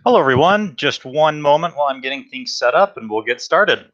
Hello everyone, just one moment while I'm getting things set up and we'll get started.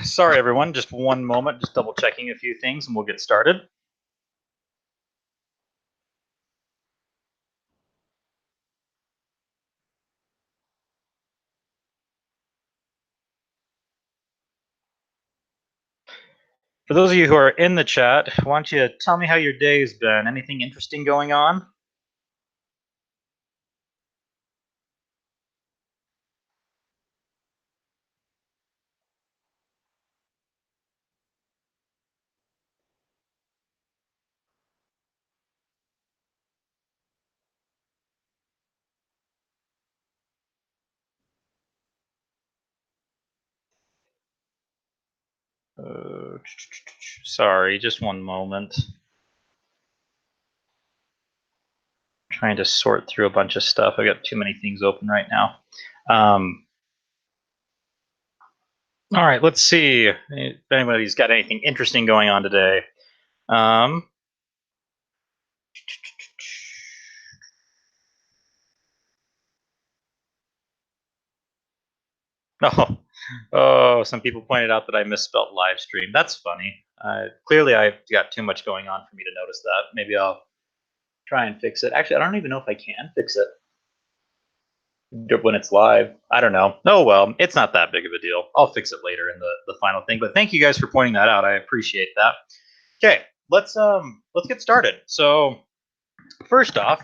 Sorry everyone, just one moment, just double checking a few things and we'll get started. For those of you who are in the chat, why don't you tell me how your day's been? Anything interesting going on? Sorry, just one moment. Trying to sort through a bunch of stuff. I've got too many things open right now. All right, let's see if anybody's got anything interesting going on today. Oh, some people pointed out that I misspelled live stream. That's funny. Clearly, I've got too much going on for me to notice that. Maybe I'll try and fix it. Actually, I don't even know if I can fix it when it's live. I don't know. Oh well, it's not that big of a deal. I'll fix it later in the final thing. But thank you guys for pointing that out. I appreciate that. Okay, let's get started. So first off,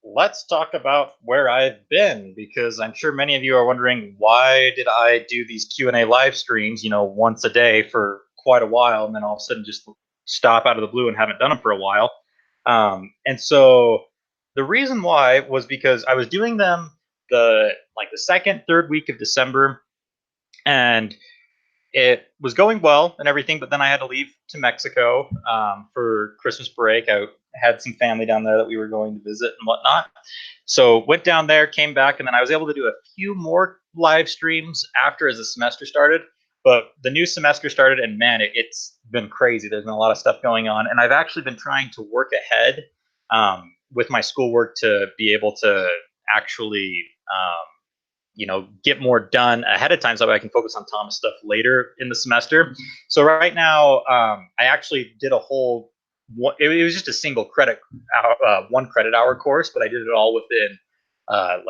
let's talk about where I've been, because I'm sure many of you are wondering, why did I do these Q&A live streams, once a day for quite a while, and then all of a sudden just stop out of the blue and haven't done them for a while. And so the reason why was because I was doing them the second, third week of December, and it was going well and everything, but then I had to leave to Mexico for Christmas break. I had some family down there that we were going to visit and whatnot. So went down there, came back, and then I was able to do a few more live streams after as the semester started. But the new semester started, and man, it's been crazy. There's been a lot of stuff going on, and I've actually been trying to work ahead with my schoolwork to be able to actually get more done ahead of time so that I can focus on Thomas stuff later in the semester. So right now, I actually did a whole, it was just a single credit, 1 credit hour course, but I did it all within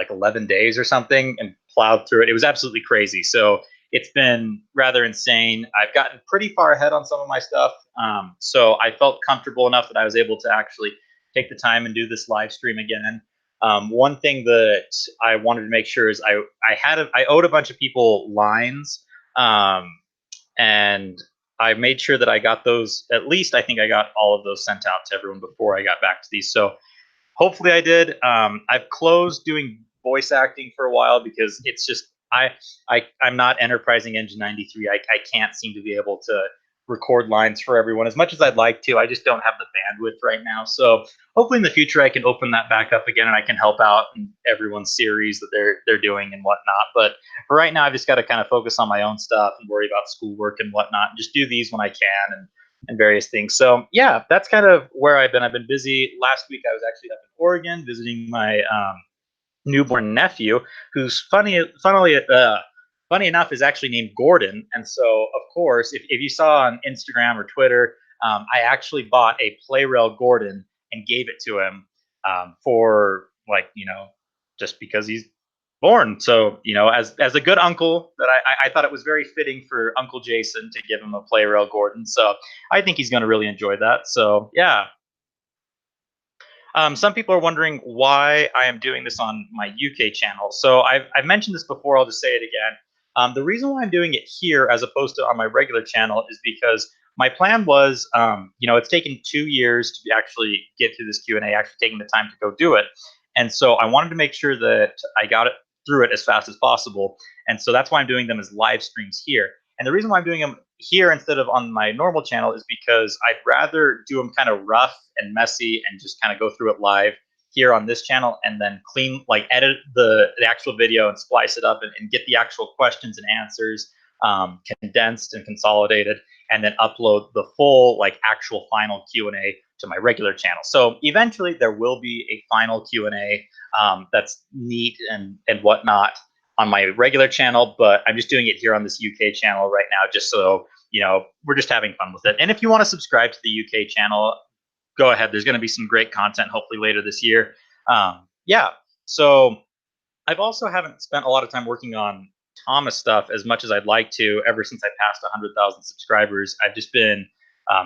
11 days or something and plowed through it. It was absolutely crazy. So it's been rather insane. I've gotten pretty far ahead on some of my stuff. So I felt comfortable enough that I was able to actually take the time and do this live stream again. One thing that I wanted to make sure is I owed a bunch of people lines, and I made sure that I got those. At least I think I got all of those sent out to everyone before I got back to these. So hopefully I did. I've closed doing voice acting for a while because it's just I'm not Enterprising Engine 93. I can't seem to be able to record lines for everyone as much as I'd like to. I just don't have the bandwidth right now. So hopefully in the future I can open that back up again and I can help out in everyone's series that they're doing and whatnot. But for right now, I've just got to kind of focus on my own stuff and worry about schoolwork and whatnot. And just do these when I can and various things. So yeah, that's kind of where I've been. I've been busy. Last week I was actually up in Oregon visiting my newborn nephew, who's funny enough is actually named Gordon. And so of course, if you saw on Instagram or Twitter, I actually bought a Playrail Gordon and gave it to him for like, just because he's born. So, as a good uncle, that I thought it was very fitting for Uncle Jason to give him a Playrail Gordon. So I think he's going to really enjoy that. So yeah. Some people are wondering why I am doing this on my UK channel. So I've mentioned this before. I'll just say it again. The reason why I'm doing it here as opposed to on my regular channel is because my plan was, it's taken 2 years to actually get through this Q&A, actually taking the time to go do it. And so I wanted to make sure that I got it through it as fast as possible. And so that's why I'm doing them as live streams here. And the reason why I'm doing them here instead of on my normal channel is because I'd rather do them kind of rough and messy and just kind of go through it live here on this channel and then edit the actual video and splice it up and get the actual questions and answers condensed and consolidated, and then upload the full actual final Q&A to my regular channel. So eventually there will be a final Q&A that's neat and whatnot on my regular channel, but I'm just doing it here on this UK channel right now, just so we're just having fun with it. And if you want to subscribe to the UK channel, go ahead. There's going to be some great content hopefully later this year. Yeah. So I've also haven't spent a lot of time working on Thomas stuff as much as I'd like to ever since I passed 100,000 subscribers. I've just been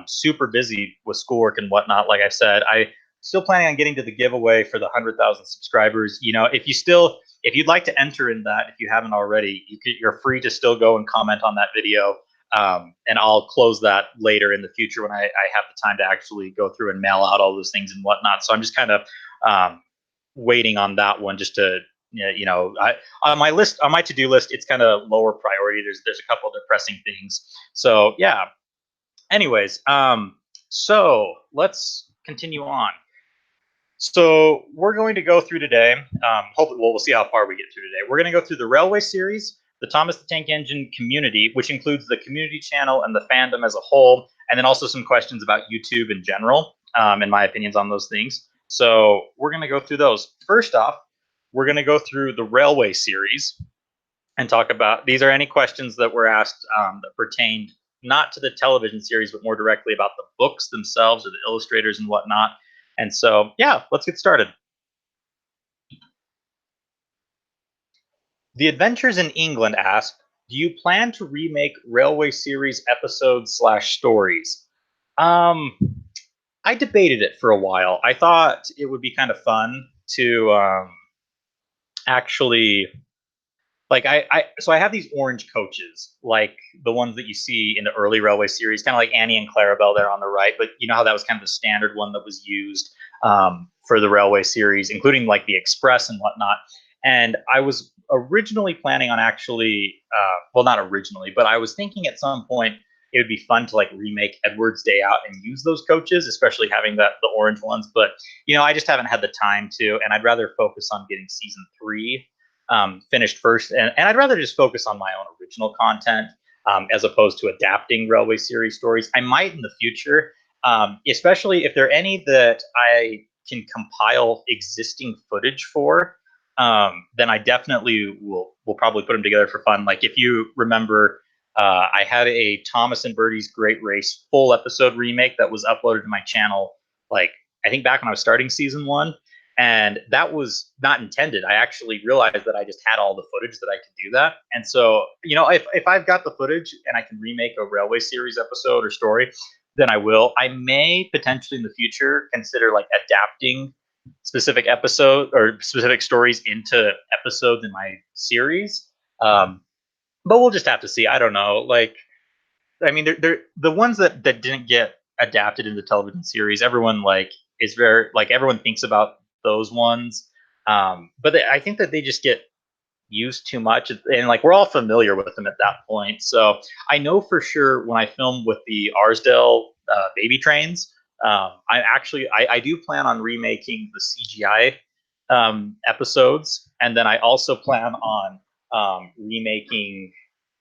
super busy with schoolwork and whatnot. Like I said, I still planning on getting to the giveaway for the 100,000 subscribers. If you'd like to enter in that, if you haven't already, you're free to still go and comment on that video. And I'll close that later in the future when I have the time to actually go through and mail out all those things and whatnot. So I'm just kind of waiting on that one just to, on my list, on my to-do list, it's kind of lower priority. There's a couple of pressing things. So yeah. Anyways, so let's continue on. So we're going to go through today. Hopefully, we'll see how far we get through today. We're going to go through the Railway series, the Thomas the Tank Engine community, which includes the community channel and the fandom as a whole, and then also some questions about YouTube in general, and my opinions on those things. So we're going to go through those. First off, we're going to go through the Railway series and talk about, these are any questions that were asked that pertained not to the television series, but more directly about the books themselves or the illustrators and whatnot. And so, yeah, let's get started. The Adventures in England asked, do you plan to remake Railway series episodes / stories? I debated it for a while. I thought it would be kind of fun to actually, so I have these orange coaches, like the ones that you see in the early Railway series, kind of like Annie and Clarabelle there on the right. But you know how that was kind of the standard one that was used for the Railway series, including like the Express and whatnot. And I was originally planning on actually, well, not originally, but I was thinking at some point it would be fun to remake Edward's Day Out and use those coaches, especially having the orange ones. But I just haven't had the time to, and I'd rather focus on getting season 3 finished first, and I'd rather just focus on my own original content as opposed to adapting Railway series stories. I might in the future, especially if there are any that I can compile existing footage for. Then I definitely will probably put them together for fun. Like if you remember, I had a Thomas and Bertie's Great Race full episode remake that was uploaded to my channel, I think back when I was starting season 1. And that was not intended. I actually realized that I just had all the footage that I could do that. And so, if I've got the footage and I can remake a Railway series episode or story, then I will. I may potentially in the future consider adapting specific episode or specific stories into episodes in my series. But we'll just have to see. I don't know. I mean, they're the ones that didn't get adapted into the television series. Everyone is very everyone thinks about those ones, but I think that they just get used too much, and like we're all familiar with them at that point. So I know for sure when I film with the Arsdale baby trains, I do plan on remaking the CGI episodes, and then I also plan on remaking,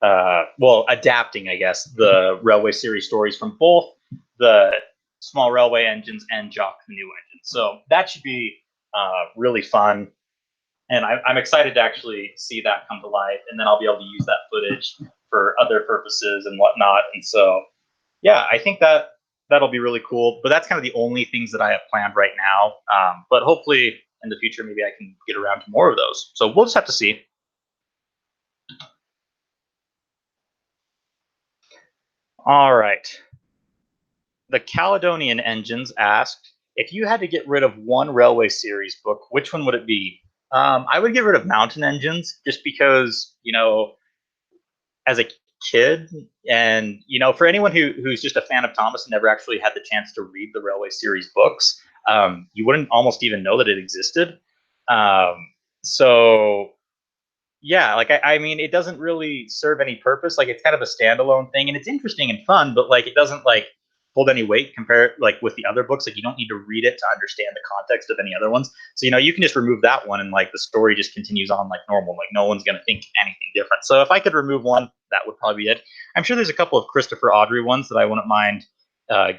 adapting, I guess, the Railway series stories from both the Small Railway engines and Jock the new engine. So that should be really fun, and I'm excited to actually see that come to life, and then I'll be able to use that footage for other purposes and whatnot. And so, yeah, I think that that'll be really cool. But that's kind of the only things that I have planned right now. But hopefully in the future, maybe I can get around to more of those. So we'll just have to see. All right. The Caledonian Engines asked, if you had to get rid of one Railway series book, which one would it be? I would get rid of Mountain Engines just because, as a kid, and for anyone who's just a fan of Thomas and never actually had the chance to read the Railway series books, you wouldn't almost even know that it existed. So yeah, like I mean, it doesn't really serve any purpose. Like it's kind of a standalone thing, and it's interesting and fun, but like it doesn't like hold any weight compared like with the other books. Like you don't need to read it to understand the context of any other ones. So you can just remove that one, and like the story just continues on like normal. Like no one's gonna think anything different. So if I could remove one, that would probably be it. I'm sure there's a couple of Christopher Audrey ones that I wouldn't mind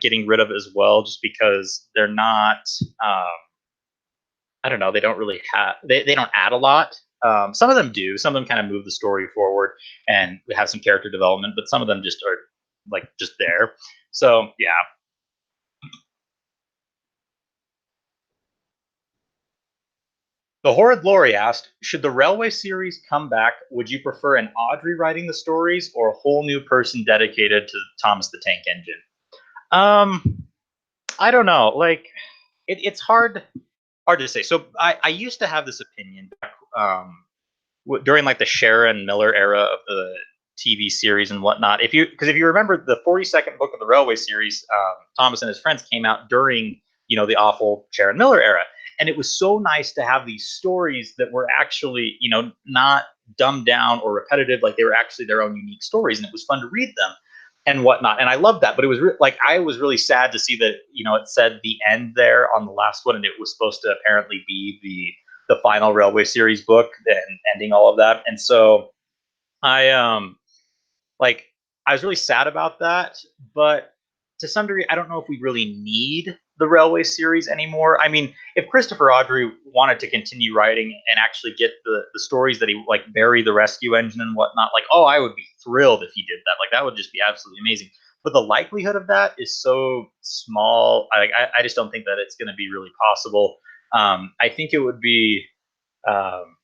getting rid of as well, just because they're not. Um, I don't know. They don't really have. They don't add a lot. Some of them do. Some of them kind of move the story forward and have some character development, but some of them just are like just there. So yeah. The Horrid Lori asked, should the Railway series come back, would you prefer an Audrey writing the stories or a whole new person dedicated to Thomas the Tank Engine? Um, I don't know. Like, it's hard to say. So I used to have this opinion during like the Sharon Miller era of the TV series and whatnot. If you remember the 42nd book of the Railway series, Thomas and his friends came out during the awful Sharon Miller era, and it was so nice to have these stories that were actually not dumbed down or repetitive. Like they were actually their own unique stories, and it was fun to read them and whatnot. And I loved that, but it was like I was really sad to see that it said the end there on the last one, and it was supposed to apparently be the final Railway series book and ending all of that. And so I like I was really sad about that, but to some degree, I don't know if we really need the Railway series anymore. I mean, if Christopher Audrey wanted to continue writing and actually get the stories that he like bury the rescue engine and whatnot, like I would be thrilled if he did that. Like that would just be absolutely amazing. But the likelihood of that is so small. I just don't think that it's going to be really possible. I think it would be um,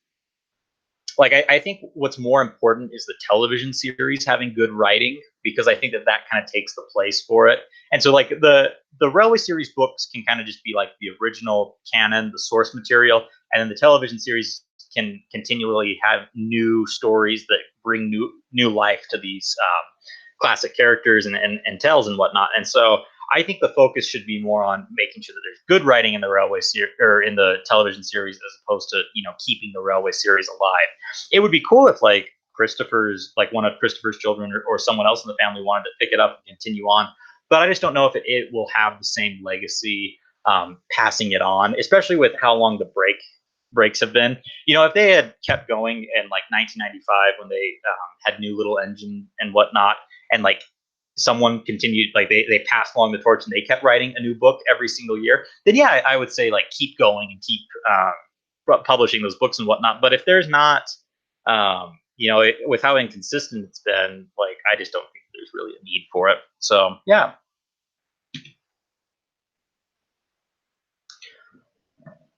like I think what's more important is the television series having good writing, because I think that kind of takes the place for it. And so like the Railway series books can kind of just be like the original canon, the source material, and then the television series can continually have new stories that bring new life to these classic characters and tales and whatnot. And so I think the focus should be more on making sure that there's good writing in the Railway series or in the television series, as opposed to keeping the Railway series alive. It would be cool if like one of Christopher's children or someone else in the family wanted to pick it up and continue on, but I just don't know if it will have the same legacy passing it on, especially with how long the breaks have been. If they had kept going in like 1995 when they had New Little Engine and whatnot, and like someone continued, like they passed along the torch and they kept writing a new book every single year, then yeah, I would say like keep going and keep publishing those books and whatnot. But if there's not, with how inconsistent it's been, like I just don't think there's really a need for it. So yeah.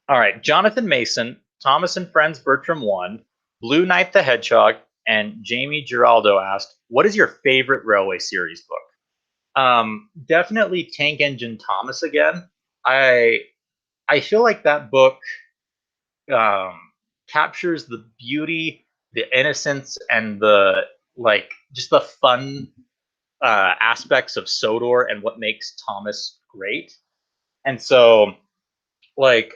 All right, Jonathan Mason, Thomas and Friends Bertram 1, Blue Knight the Hedgehog, and Jamie Giraldo asked, what is your favorite Railway series book? Definitely Tank Engine Thomas again. I feel like that book um, captures the beauty, the innocence, and the like, just the fun aspects of Sodor and what makes Thomas great. And so, like,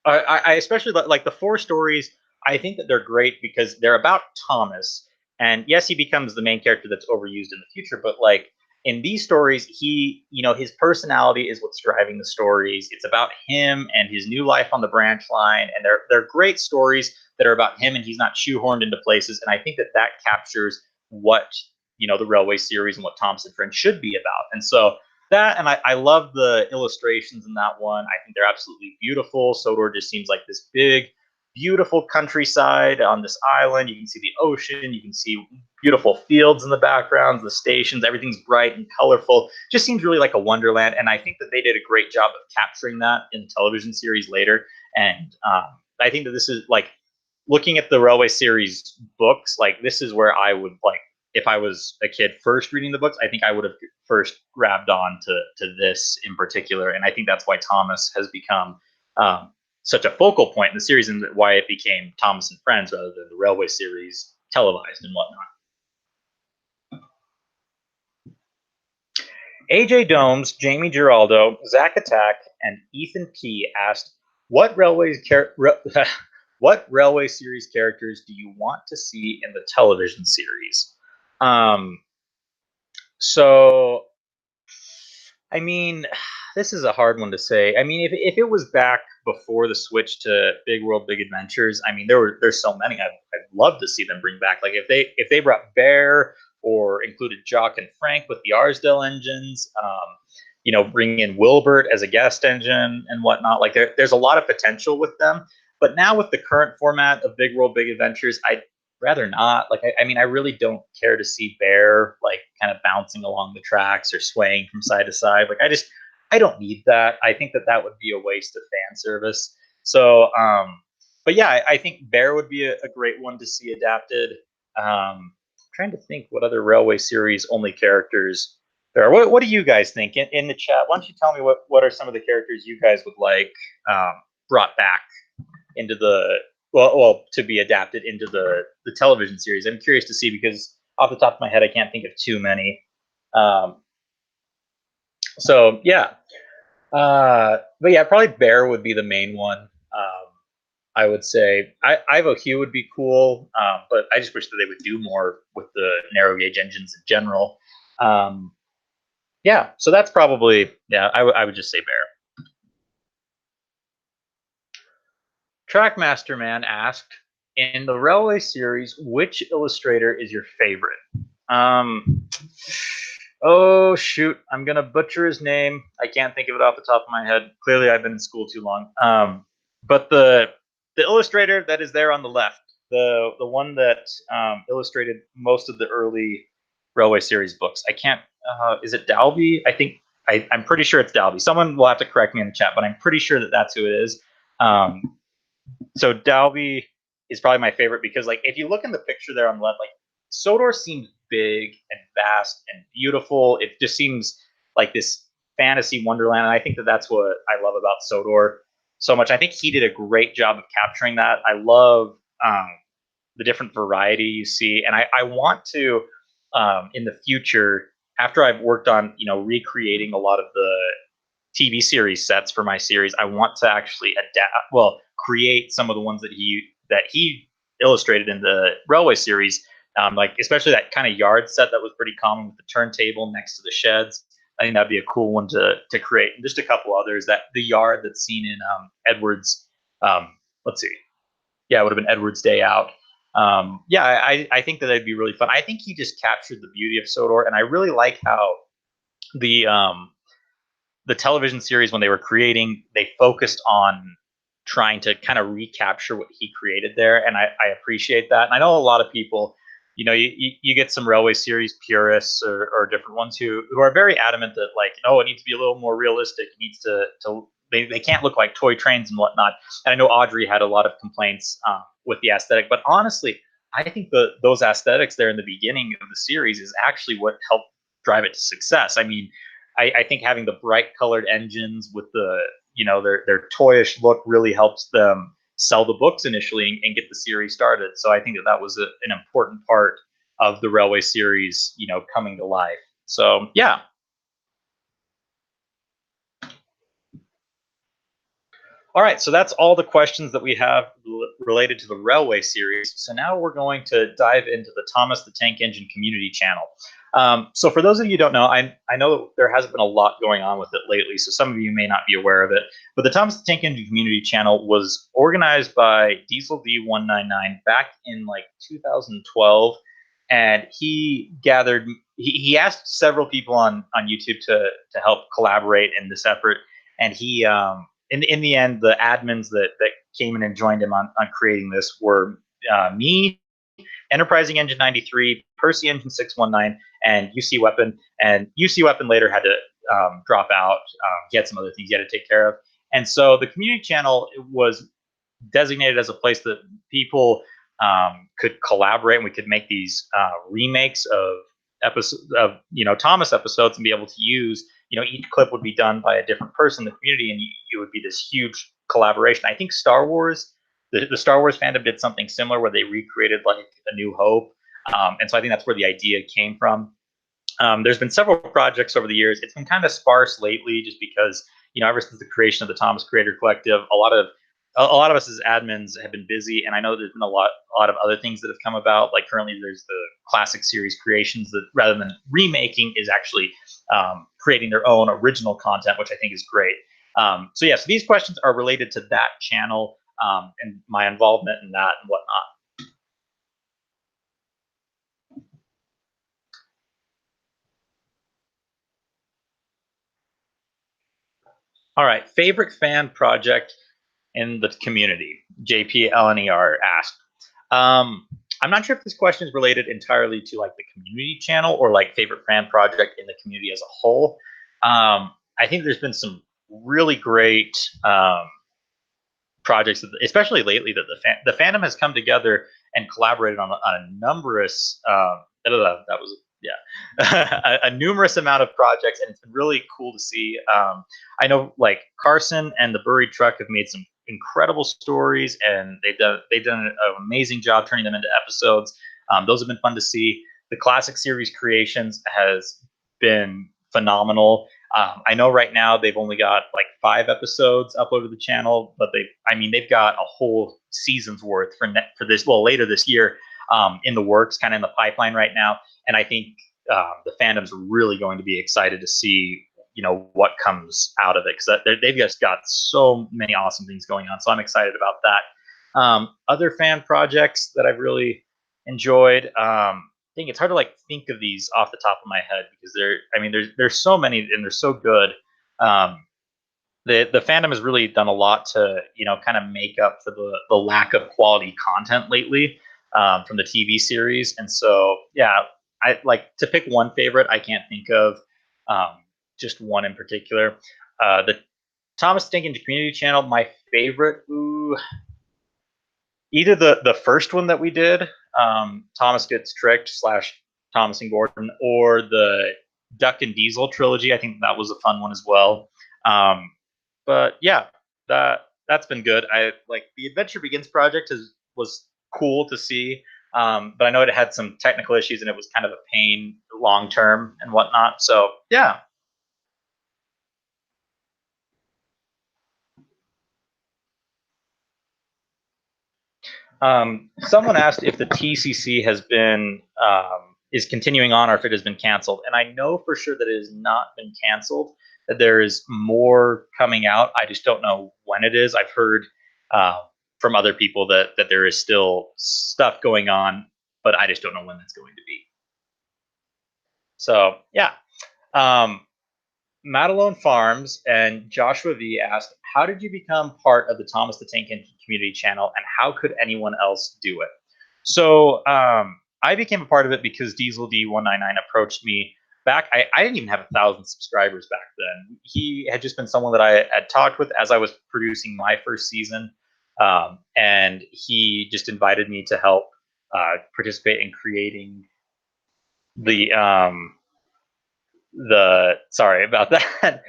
I especially like the four stories I think that they're great because they're about Thomas. And yes, he becomes the main character that's overused in the future, but like in these stories, he, his personality is what's driving the stories. It's about him and his new life on the branch line, and they're great stories that are about him, and he's not shoehorned into places. And I think that that captures what the Railway series and what Thomas and Friends should be about. And so that, and I love the illustrations in that one. I think they're absolutely beautiful. Sodor just seems like this big, beautiful countryside on this island. You can see the ocean. You can see beautiful fields in the background, the stations. Everything's bright and colorful. Just seems really like a wonderland. And I think that they did a great job of capturing that in the television series later. And I think that this is like looking at the Railway series books. Like this is where I would like if I was a kid first reading the books. I think I would have first grabbed on to this in particular, and I think that's why Thomas has become such a focal point in the series, and why it became Thomas and Friends rather than the Railway series televised and whatnot. AJ Domes, Jamie Giraldo, Zach Attack, and Ethan P asked, "What what Railway series characters do you want to see in the television series?" So, I mean, this is a hard one to say. I mean, if it was back before the switch to Big World, Big Adventures, I mean, there's so many I'd love to see them bring back. Like if they brought Bear or included Jock and Frank with the Arsdale engines, bringing in Wilbert as a guest engine and whatnot. Like there's a lot of potential with them. But now with the current format of Big World, Big Adventures, I'd rather not. Like I mean, I really don't care to see Bear like kind of bouncing along the tracks or swaying from side to side. Like I don't need that. I think that that would be a waste of fan service. So, but yeah, I think Bear would be a great one to see adapted. Trying to think what other Railway series only characters there are. What do you guys think in the chat? Why don't you tell me what are some of the characters you guys would like brought back into the well to be adapted into the television series? I'm curious to see, because off the top of my head I can't think of too many. So yeah, but yeah, probably Bear would be the main one. I would say Ivo Hugh would be cool, but I just wish that they would do more with the narrow gauge engines in general. Yeah, so that's probably, yeah, I would just say Bear. Trackmaster Man asked, in the Railway series, which illustrator is your favorite? Oh shoot, I'm gonna butcher his name. I can't think of it off the top of my head. Clearly, I've been in school too long. But the illustrator that is there on the left, the one that illustrated most of the early Railway series books. I can't. Is it Dalby? I think I'm pretty sure it's Dalby. Someone will have to correct me in the chat, but I'm pretty sure that that's who it is. So Dalby is probably my favorite because, like, if you look in the picture there on the left, like Sodor seems big and vast and beautiful. It just seems like this fantasy wonderland, and I think that that's what I love about Sodor so much. I think he did a great job of capturing that. I love the different variety you see, and I want to in the future, after I've worked on recreating a lot of the TV series sets for my series, I want to actually create some of the ones that he illustrated in the Railway series, like especially that kind of yard set that was pretty common with the turntable next to the sheds. I think that'd be a cool one to create, and just a couple others. That the yard that's seen in Edward's, let's see, yeah, it would have been Edward's Day Out. Yeah, I think that that'd be really fun. I think he just captured the beauty of Sodor, and I really like how the television series, when they were creating, they focused on trying to kind of recapture what he created there, and I appreciate that. And I know a lot of people, you get some Railway series purists or different ones who are very adamant that, like, oh, it needs to be a little more realistic. It needs to they can't look like toy trains and whatnot. And I know Audrey had a lot of complaints with the aesthetic, but honestly, I think those aesthetics there in the beginning of the series is actually what helped drive it to success. I mean, I think having the bright colored engines with the their toyish look really helps them sell the books initially and get the series started. So I think that was an important part of the Railway series, coming to life. So yeah. All right, so that's all the questions that we have related to the Railway series. So now we're going to dive into the Thomas the Tank Engine community channel. So for those of you who don't know, I know that there hasn't been a lot going on with it lately, so some of you may not be aware of it. But the Thomas the Tank Engine community channel was organized by Diesel D199 back in like 2012, and he gathered. He asked several people on YouTube to help collaborate in this effort, and he in the end, the admins that came in and joined him on creating this were me, Enterprising Engine 93, Percy Engine 619, and UC Weapon. And UC Weapon later had to drop out. He had some other things he had to take care of. And so the community channel was designated as a place that people could collaborate, and we could make these remakes of episodes of Thomas episodes and be able to use. Each clip would be done by a different person in the community, and it would be this huge collaboration. I think Star Wars, the Star Wars fandom did something similar where they recreated like A New Hope, and so I think that's where the idea came from. There's been several projects over the years. It's been kind of sparse lately, just because ever since the creation of the Thomas Creator Collective, a lot of us as admins have been busy, and I know there's been a lot of other things that have come about. Like currently, there's the classic series creations that, rather than remaking, is actually creating their own original content, which I think is great. So these questions are related to that channel and my involvement in that and whatnot. All right, favorite fan project in the community? JPLNER asked. I'm not sure if this question is related entirely to like the community channel or like favorite fan project in the community as a whole. I think there's been some really great projects, especially lately, that the fandom has come together and collaborated on a numerous that was a numerous amount of projects, and it's been really cool to see. I know like Carson and the Buried Truck have made some incredible stories, and they've done an amazing job turning them into episodes. Those have been fun to see. The classic series creations has been phenomenal. I know right now they've only got like 5 episodes uploaded to the channel, but they've got a whole season's worth for this, well, later this year, in the works, kind of in the pipeline right now. And I think the fandom's really going to be excited to see what comes out of it, because they've just got so many awesome things going on. So I'm excited about that. Other fan projects that I've really enjoyed. I think it's hard to like think of these off the top of my head, because there's so many and they're so good. The fandom has really done a lot to kind of make up for the lack of quality content lately from the TV series. And so I like to pick one favorite. I can't think of just one in particular. The Thomas the Tank Engine community channel, my favorite. Either the first one that we did, Thomas Gets Tricked / Thomas and Gordon, or the Duck and Diesel trilogy. I think that was a fun one as well. But yeah, that's been good. I like the Adventure Begins project was cool to see, but I know it had some technical issues and it was kind of a pain long term and whatnot. So yeah. Someone asked if the TCC has been is continuing on, or if it has been canceled, and I know for sure that it has not been canceled. That there is more coming out. I just don't know when it is. I've heard from other people that there is still stuff going on, but I just don't know when that's going to be. So yeah. Madelone Farms and Joshua V asked, how did you become part of the Thomas the Tank Engine community channel, and how could anyone else do it? So I became a part of it because Diesel D199 approached me back. I didn't even have 1,000 subscribers back then. He had just been someone that I had talked with as I was producing my first season, and he just invited me to help participate in creating the sorry about that.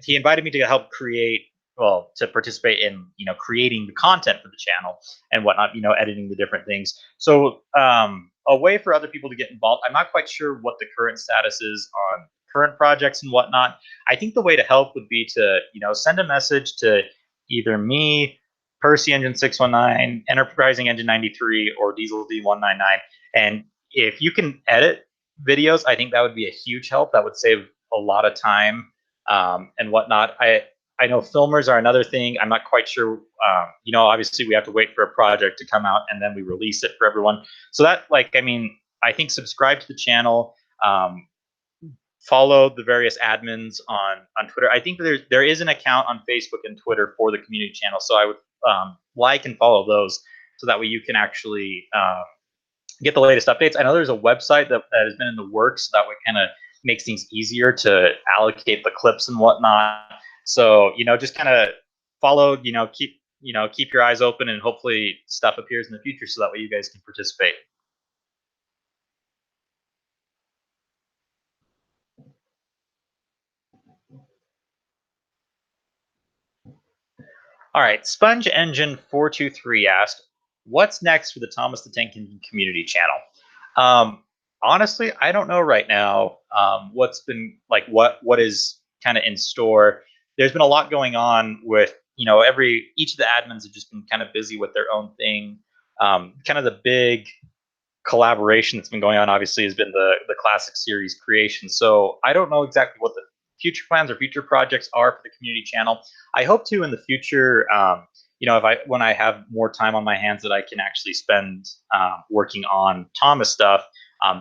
He invited me to help create, well, to participate in creating the content for the channel and whatnot, editing the different things. So a way for other people to get involved. I'm not quite sure what the current status is on current projects and whatnot. I think the way to help would be to send a message to either me, Percy Engine 619, Enterprising Engine 93, or Diesel D199. And if you can edit videos, I think that would be a huge help. That would save a lot of time and whatnot. I know filmers are another thing. I'm not quite sure. Obviously we have to wait for a project to come out and then we release it for everyone. So that, I think subscribe to the channel. Follow the various admins on Twitter. I think there is an account on Facebook and Twitter for the community channel, so I would like and follow those, so that way you can actually get the latest updates. I know there's a website that has been in the works, so that way kind of makes things easier to allocate the clips and whatnot. So just kind of follow, keep your eyes open, and hopefully stuff appears in the future, so that way you guys can participate. All right, Sponge Engine 423 asked, "What's next for the Thomas the Tank Engine community channel?" Honestly, I don't know right now. What's been what is kind of in store? There's been a lot going on with each of the admins have just been kind of busy with their own thing. Kind of the big collaboration that's been going on obviously has been the classic series creation. So I don't know exactly what the future plans or future projects are for the community channel. I hope to in the future, if when I have more time on my hands, that I can actually spend working on Thomas stuff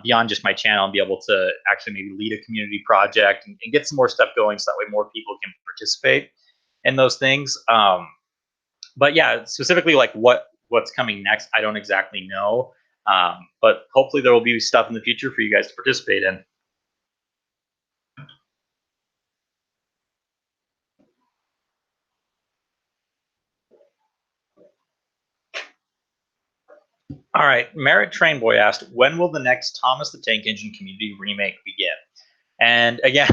beyond just my channel, and be able to actually maybe lead a community project and get some more stuff going, so that way more people can participate in those things. But yeah, specifically what's coming next, I don't exactly know. But hopefully there will be stuff in the future for you guys to participate in. All right, Merritt Trainboy asked, "When will the next Thomas the Tank Engine community remake begin?" And again,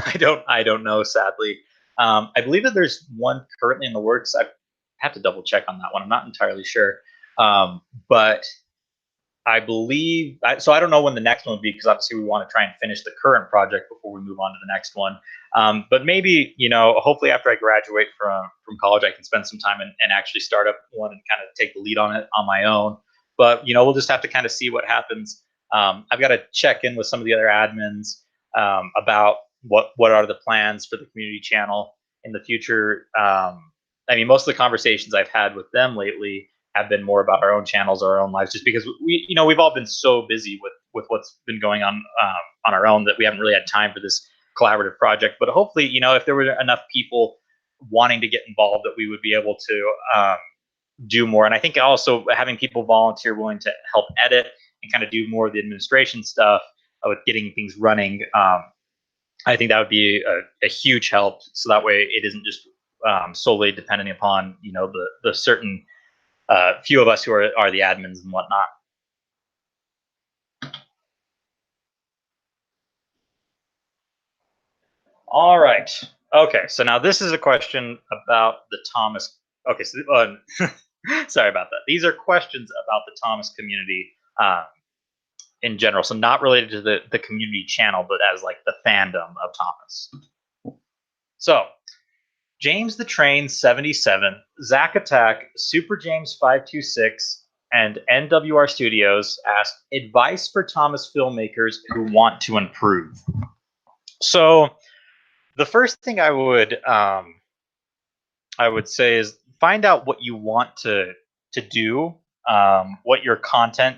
I don't know, sadly. I believe that there's one currently in the works. I have to double check on that one. I'm not entirely sure. But I believe so. I don't know when the next one would be, because obviously we want to try and finish the current project before we move on to the next one. But maybe hopefully after I graduate from college, I can spend some time and actually start up one and kind of take the lead on it on my own. But we'll just have to kind of see what happens. I've got to check in with some of the other admins about what are the plans for the community channel in the future. I mean, most of the conversations I've had with them lately have been more about our own channels, our own lives, just because we've all been so busy with what's been going on our own, that we haven't really had time for this collaborative project. But hopefully, if there were enough people wanting to get involved, that we would be able to do more. And I think also having people volunteer willing to help edit and kind of do more of the administration stuff with getting things running, I think that would be a huge help. So that way it isn't just solely dependent upon the certain few of us who are the admins and whatnot. All right. Okay. So now this is a question about the Thomas. Okay. So, sorry about that. These are questions about the Thomas community in general. So not related to the community channel, but as like the fandom of Thomas. So James the Train 77, Zack Attack, Super James 526, and NWR Studios asked advice for Thomas filmmakers who want to improve. So the first thing I would say is find out what you want to do, what your content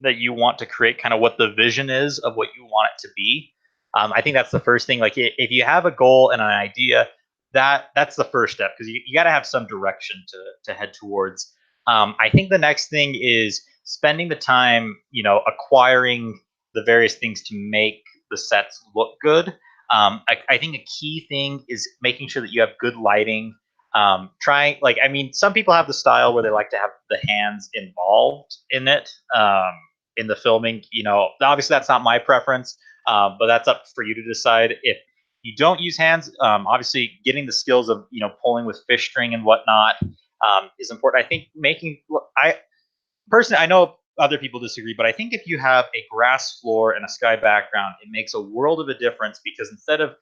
that you want to create, kind of what the vision is of what you want it to be. I think that's the first thing. Like if you have a goal and an idea, that's the first step, because you got to have some direction to head towards. I think the next thing is spending the time, acquiring the various things to make the sets look good. I think a key thing is making sure that you have good lighting. Some people have the style where they like to have the hands involved in it, in the filming. Obviously that's not my preference, but that's up for you to decide. If you don't use hands, obviously getting the skills of pulling with fish string and whatnot is important. I think I know other people disagree, but I think if you have a grass floor and a sky background, it makes a world of a difference, because instead of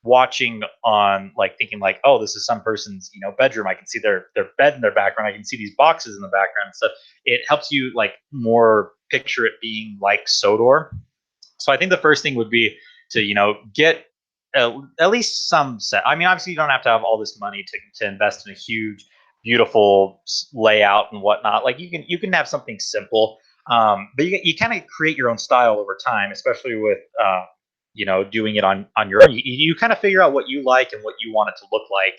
watching on like thinking like, oh, this is some person's bedroom. I can see their bed in their background. I can see these boxes in the background and stuff. It helps you like more picture it being like Sodor. So I think the first thing would be to get at least some set. I mean, obviously you don't have to have all this money to invest in a huge, beautiful layout and whatnot. Like you can have something simple, but you kind of create your own style over time, especially with doing it on your own. You kind of figure out what you like and what you want it to look like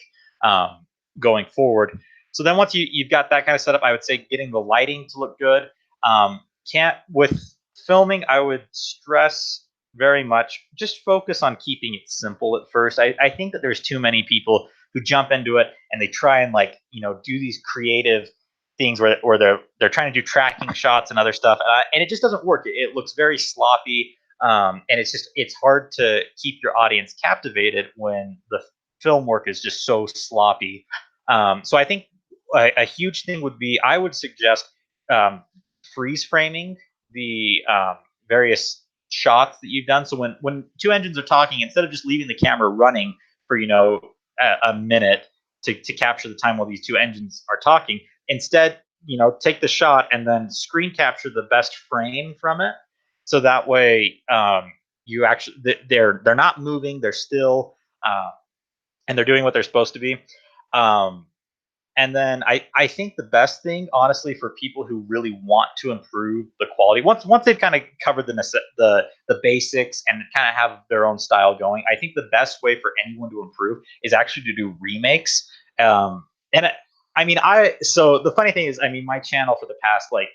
going forward. So then once you've got that kind of setup, I would say getting the lighting to look good. Can't with filming, I would stress very much just focus on keeping it simple at first. I think that there's too many people who jump into it and they try and like do these creative things where they're trying to do tracking shots and other stuff, and it just doesn't work. It looks very sloppy, and it's hard to keep your audience captivated when the film work is just so sloppy. So I think a huge thing would be I would suggest freeze framing the various shots that you've done. So when two engines are talking, instead of just leaving the camera running for a minute to capture the time while these two engines are talking, instead take the shot and then screen capture the best frame from it. So that way you actually they're not moving, they're still and they're doing what they're supposed to be. And then I think the best thing, honestly, for people who really want to improve the quality, once they've kind of covered the basics and kind of have their own style going, I think the best way for anyone to improve is actually to do remakes. And I mean, so the funny thing is, I mean, my channel for the past like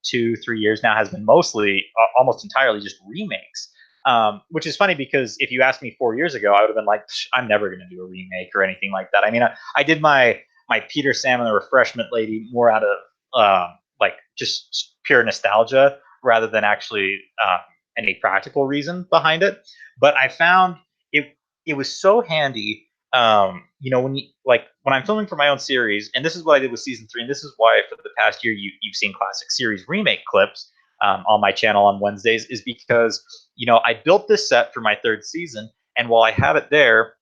2-3 years now has been mostly almost entirely just remakes. Which is funny because if you asked me 4 years ago, I would have been like, I'm never going to do a remake or anything like that. I mean, I did my Peter Sam and the Refreshment Lady more out of like just pure nostalgia rather than actually any practical reason behind it. But I found it was so handy. When I'm filming for my own series, and this is what I did with season 3, and this is why for the past year you've seen classic series remake clips on my channel on Wednesdays, is because I built this set for my 3rd season, and while I have it there,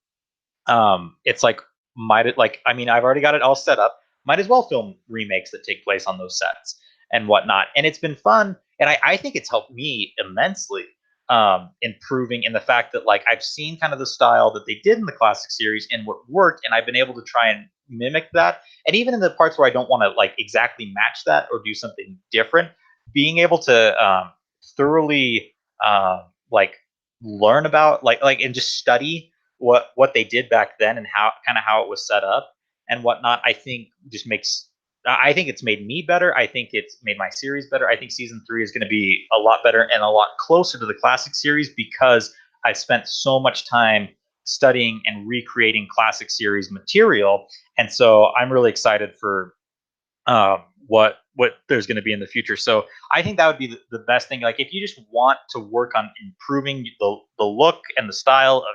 it's like I mean, I've already got it all set up. Might as well film remakes that take place on those sets and whatnot. And it's been fun, and I think it's helped me immensely improving in the fact that like I've seen kind of the style that they did in the classic series and what worked, and I've been able to try and mimic that. And even in the parts where I don't want to like exactly match that or do something different, being able to thoroughly like learn about and just study what they did back then and how it was set up and whatnot, I think just makes I think it's made me better. I think it's made my series better. I think season 3 is going to be a lot better and a lot closer to the classic series because I've spent so much time studying and recreating classic series material. And so I'm really excited for what there's going to be in the future. So I think that would be the best thing. Like if you just want to work on improving the look and the style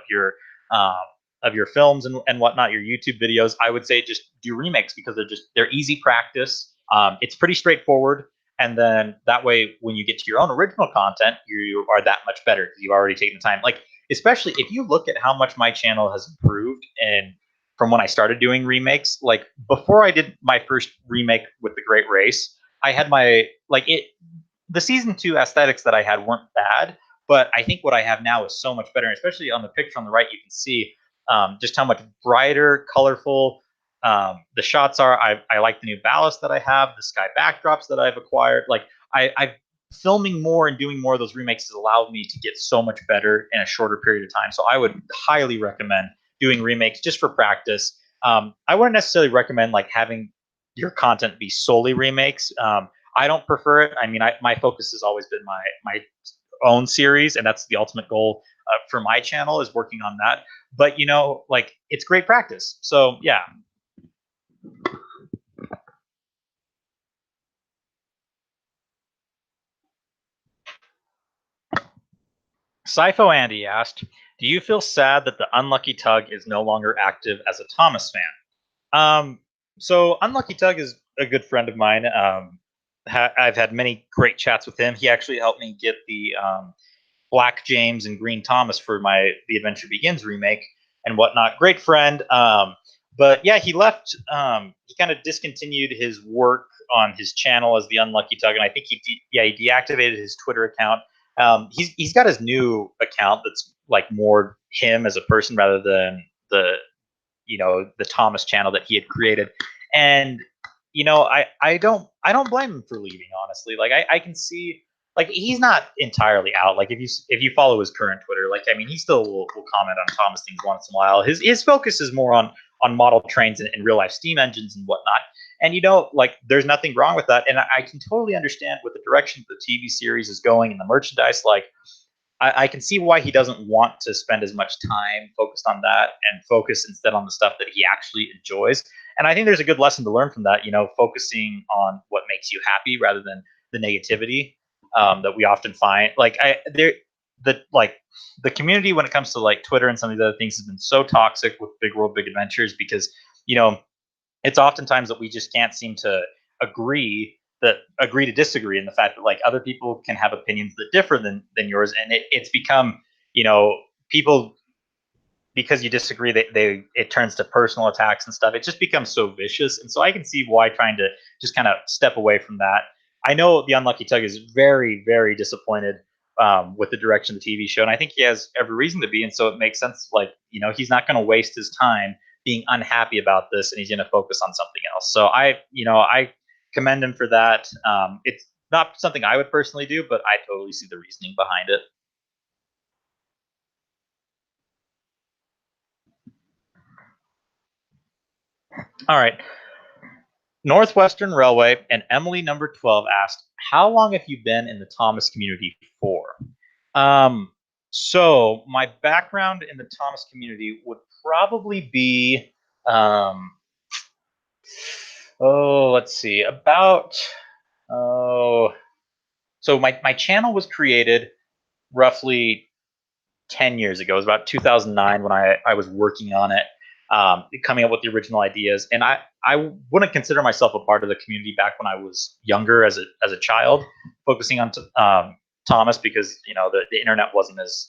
of your films and whatnot, your YouTube videos, I would say just do remakes because they're easy practice. It's pretty straightforward, and then that way when you get to your own original content, you are that much better because you've already taken the time. Like especially if you look at how much my channel has improved and from when I started doing remakes, like before I did my first remake with The Great Race, I had the season 2 aesthetics that I had weren't bad, but I think what I have now is so much better. And especially on the picture on the right, you can see just how much brighter, colorful the shots are. I like the new ballast that I have, the sky backdrops that I've acquired. Like I've filming more and doing more of those remakes has allowed me to get so much better in a shorter period of time. So I would highly recommend doing remakes just for practice. I wouldn't necessarily recommend like having your content be solely remakes. I don't prefer it. I mean, my focus has always been my own series, and that's the ultimate goal for my channel is working on that. But like it's great practice. So yeah. Sifo Andy asked, "Do you feel sad that the Unlucky Tug is no longer active as a Thomas fan?" So Unlucky Tug is a good friend of mine. I've had many great chats with him. He actually helped me get the Black James and Green Thomas for the Adventure Begins remake. and whatnot. Great friend. But yeah, he left. He kind of discontinued his work on his channel as the Unlucky Tug, and I think he deactivated his Twitter account. He's got his new account that's like more him as a person rather than the Thomas channel that he had created. And I don't blame him for leaving, honestly. Like I can see, like, he's not entirely out. Like if you follow his current Twitter, like, I mean, he still will comment on Thomas things once in a while. His focus is more on model trains and real life steam engines and whatnot. And like, there's nothing wrong with that. And I can totally understand with the direction the TV series is going and the merchandise. Like, I can see why he doesn't want to spend as much time focused on that and focus instead on the stuff that he actually enjoys. And I think there's a good lesson to learn from that, focusing on what makes you happy rather than the negativity that we often find. Like the community when it comes to like Twitter and some of these other things has been so toxic with Big World Big Adventures because you know it's oftentimes that we just can't seem to agree to disagree in the fact that like other people can have opinions that differ than yours, and it's become people, because you disagree, it turns to personal attacks and stuff. It just becomes so vicious, and so I can see why trying to just kind of step away from that. I know the Unlucky Tug is very, very disappointed with the direction of the TV show, and I think he has every reason to be. And so it makes sense, like he's not going to waste his time being unhappy about this, and he's going to focus on something else. So I commend him for that. It's not something I would personally do, but I totally see the reasoning behind it. All right. Northwestern Railway and Emily number 12 asked, how long have you been in the Thomas community for? So my background in the Thomas community would probably be, let's see, about, so my channel was created roughly 10 years ago. It was about 2009 when I was working on it, coming up with the original ideas. And I wouldn't consider myself a part of the community back when I was younger as a child, focusing on Thomas, because the internet wasn't as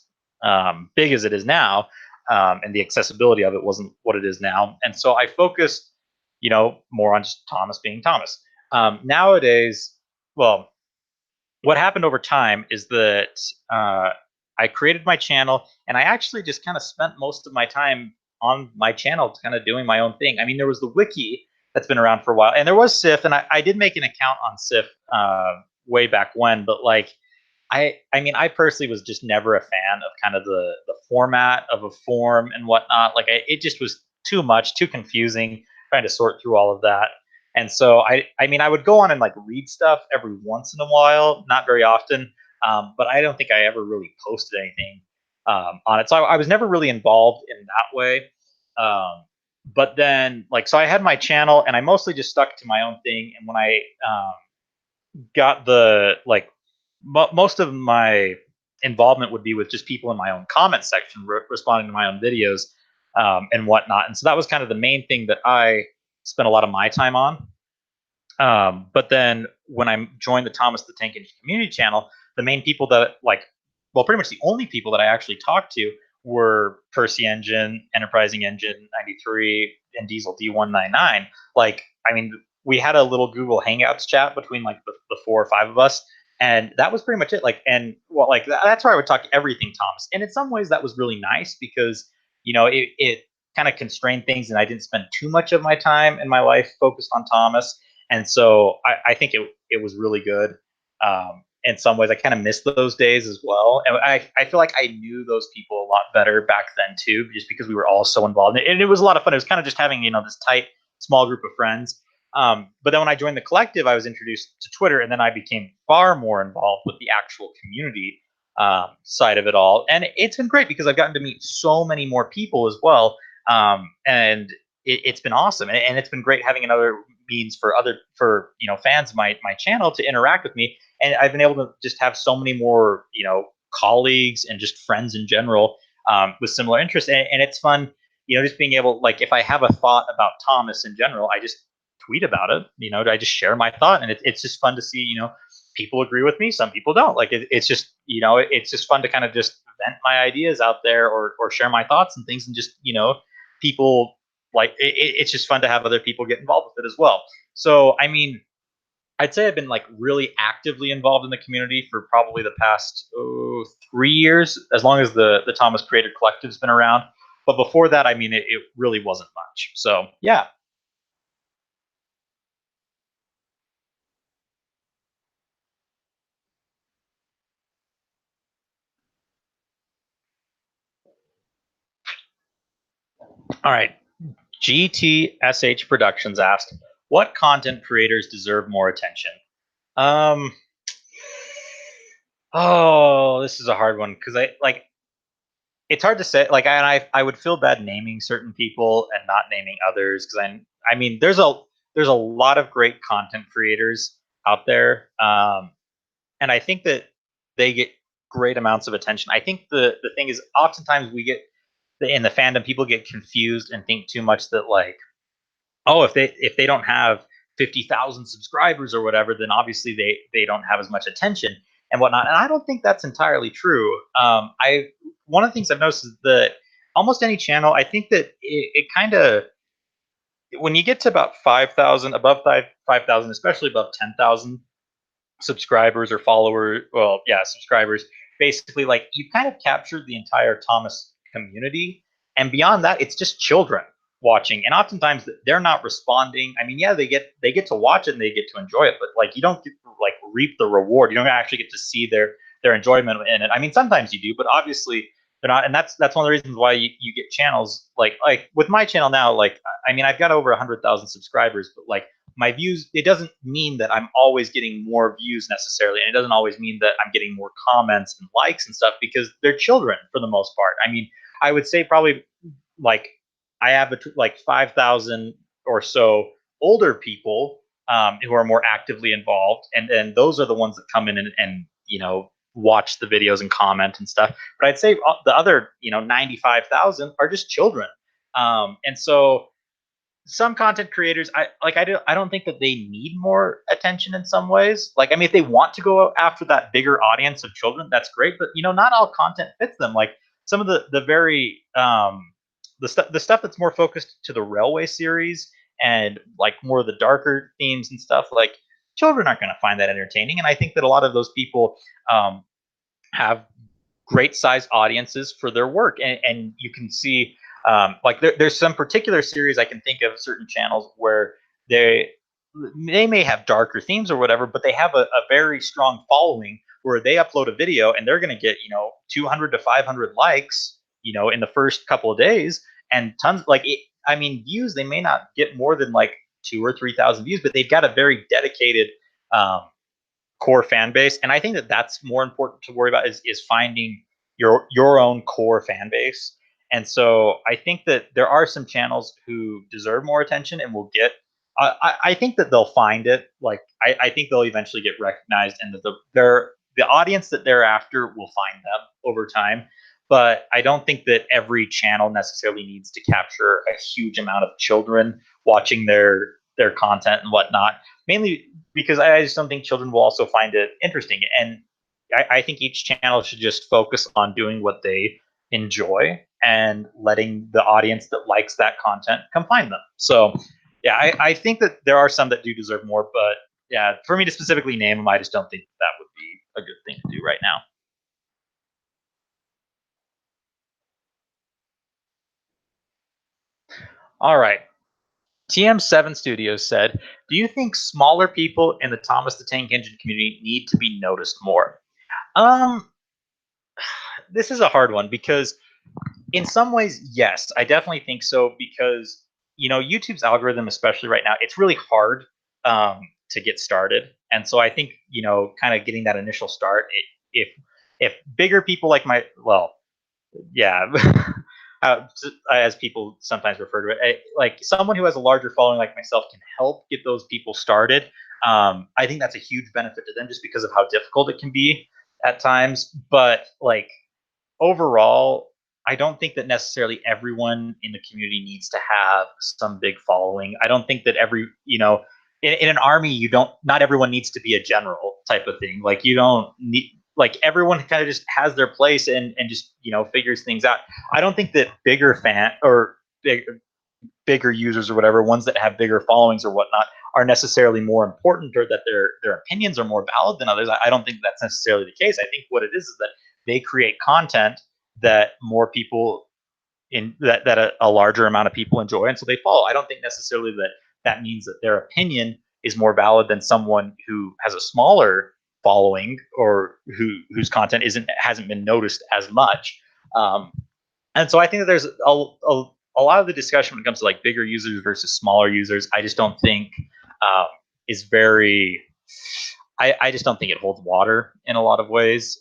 big as it is now, and the accessibility of it wasn't what it is now. And so I focused, more on just Thomas being Thomas. Nowadays, well, what happened over time is that I created my channel, and I actually just kind of spent most of my time on my channel kind of doing my own thing. I mean, there was the wiki that's been around for a while, and there was SIF, and I did make an account on SIF way back when, but like I mean, I personally was just never a fan of kind of the format of a forum and whatnot. Like it just was too much, too confusing trying to sort through all of that. And so I mean, I would go on and like read stuff every once in a while, not very often, but I don't think I ever really posted anything on it. So I was never really involved in that way. But then, like, so I had my channel, and I mostly just stuck to my own thing. And when I got the like most of my involvement would be with just people in my own comment section responding to my own videos and whatnot. And so that was kind of the main thing that I spent a lot of my time on. But then when I joined the Thomas the Tank Engine community channel, the main people that pretty much the only people that I actually talked to were Percy Engine, Enterprising Engine 93, and Diesel D199. Like, I mean, we had a little Google Hangouts chat between like the 4 or 5 of us, and that was pretty much it. Like, and well, like that's where I would talk everything Thomas. And in some ways, that was really nice because it kind of constrained things, and I didn't spend too much of my time in my life focused on Thomas. And so I think it was really good. In some ways, I kind of miss those days as well. And I feel like I knew those people a lot better back then too, just because we were all so involved. And it was a lot of fun. It was kind of just having, this tight, small group of friends. But then when I joined the collective, I was introduced to Twitter, and then I became far more involved with the actual community side of it all. And it's been great because I've gotten to meet so many more people as well. And it's been awesome. And it's been great having another means for fans of my channel to interact with me. And I've been able to just have so many more, colleagues and just friends in general with similar interests. And it's fun, just being able, like, if I have a thought about Thomas in general, I just tweet about it. I just share my thought, and it's just fun to see, people agree with me, some people don't. Like it's just, it's just fun to kind of just vent my ideas out there or share my thoughts and things, and just people like it's just fun to have other people get involved with it as well. So I mean, I'd say I've been like really actively involved in the community for probably the past 3 years, as long as the Thomas Creator Collective's been around. But before that, I mean, it really wasn't much. So yeah. All right. GTSH Productions asked, "What content creators deserve more attention?" Um. Oh, this is a hard one because I like. It's hard to say. Like, I would feel bad naming certain people and not naming others because I mean, there's a lot of great content creators out there, and I think that they get great amounts of attention. I think the thing is, oftentimes we get in the fandom, people get confused and think too much that like, oh, if they don't have 50,000 subscribers or whatever, then obviously they don't have as much attention and whatnot. And I don't think that's entirely true. I One of the things I've noticed is that almost any channel, I think that it kind of, when you get to about 5,000, above 5,000, especially above 10,000 subscribers or followers, well, yeah, subscribers, basically like you kind of captured the entire Thomas community. And beyond that, it's just children watching. And oftentimes they're not responding. I mean, yeah, they get to watch it and they get to enjoy it, but like you don't get to like reap the reward. You don't actually get to see their enjoyment in it. I mean, sometimes you do, but obviously they're not. And that's one of the reasons why you get channels like with my channel now, like I mean, I've got over 100,000 subscribers, but like my views, it doesn't mean that I'm always getting more views necessarily, and it doesn't always mean that I'm getting more comments and likes and stuff, because they're children for the most part. I mean, I would say probably like I have like 5,000 or so older people who are more actively involved, and those are the ones that come in and watch the videos and comment and stuff. But I'd say the other 95,000 are just children, and so some content creators, I don't think that they need more attention in some ways. Like, I mean, if they want to go after that bigger audience of children, that's great, but not all content fits them. Like some of the very the stuff that's more focused to the railway series and like more of the darker themes and stuff, like children aren't going to find that entertaining. And I think that a lot of those people um have great sized audiences for their work, and you can see like there's some particular series I can think of, certain channels where they they may have darker themes or whatever, but they have a very strong following where they upload a video and they're going to get 200 to 500 likes in the first couple of days, and tons like I mean, views, they may not get more than like 2 or 3 thousand views, but they've got a very dedicated um, core fan base. And I think that that's more important to worry about, is finding your own core fan base. And so I think that there are some channels who deserve more attention and will get I think that they'll find it. Like I think they'll eventually get recognized, and that the audience that they're after will find them over time. But I don't think that every channel necessarily needs to capture a huge amount of children watching their content and whatnot. Mainly because I just don't think children will also find it interesting. And I think each channel should just focus on doing what they enjoy and letting the audience that likes that content come find them. So, yeah, I think that there are some that do deserve more, but yeah, for me to specifically name them, I just don't think that would be a good thing to do right now. All right. TM7 Studios said, "Do you think smaller people in the Thomas the Tank Engine community need to be noticed more?" Um, this is a hard one because in some ways, yes, I definitely think so, because YouTube's algorithm, especially right now, it's really hard to get started, and so I think kind of getting that initial start, if if bigger people like yeah, as people sometimes refer to it, like someone who has a larger following like myself can help get those people started. I think that's a huge benefit to them, just because of how difficult it can be at times. But like overall, I don't think that necessarily everyone in the community needs to have some big following. I don't think that in an army, not everyone needs to be a general type of thing. Like you don't need. like everyone kind of just has their place and just figures things out. I don't think that bigger fan or bigger users or whatever, ones that have bigger followings or whatnot, are necessarily more important or that their opinions are more valid than others. I don't think that's necessarily the case. I think what it is that they create content that more people in that a larger amount of people enjoy, and so they follow. I don't think necessarily that that means that their opinion is more valid than someone who has a smaller following or whose content hasn't been noticed as much. And so I think that there's a lot of the discussion when it comes to like bigger users versus smaller users. I just don't think is very. I just don't think it holds water in a lot of ways.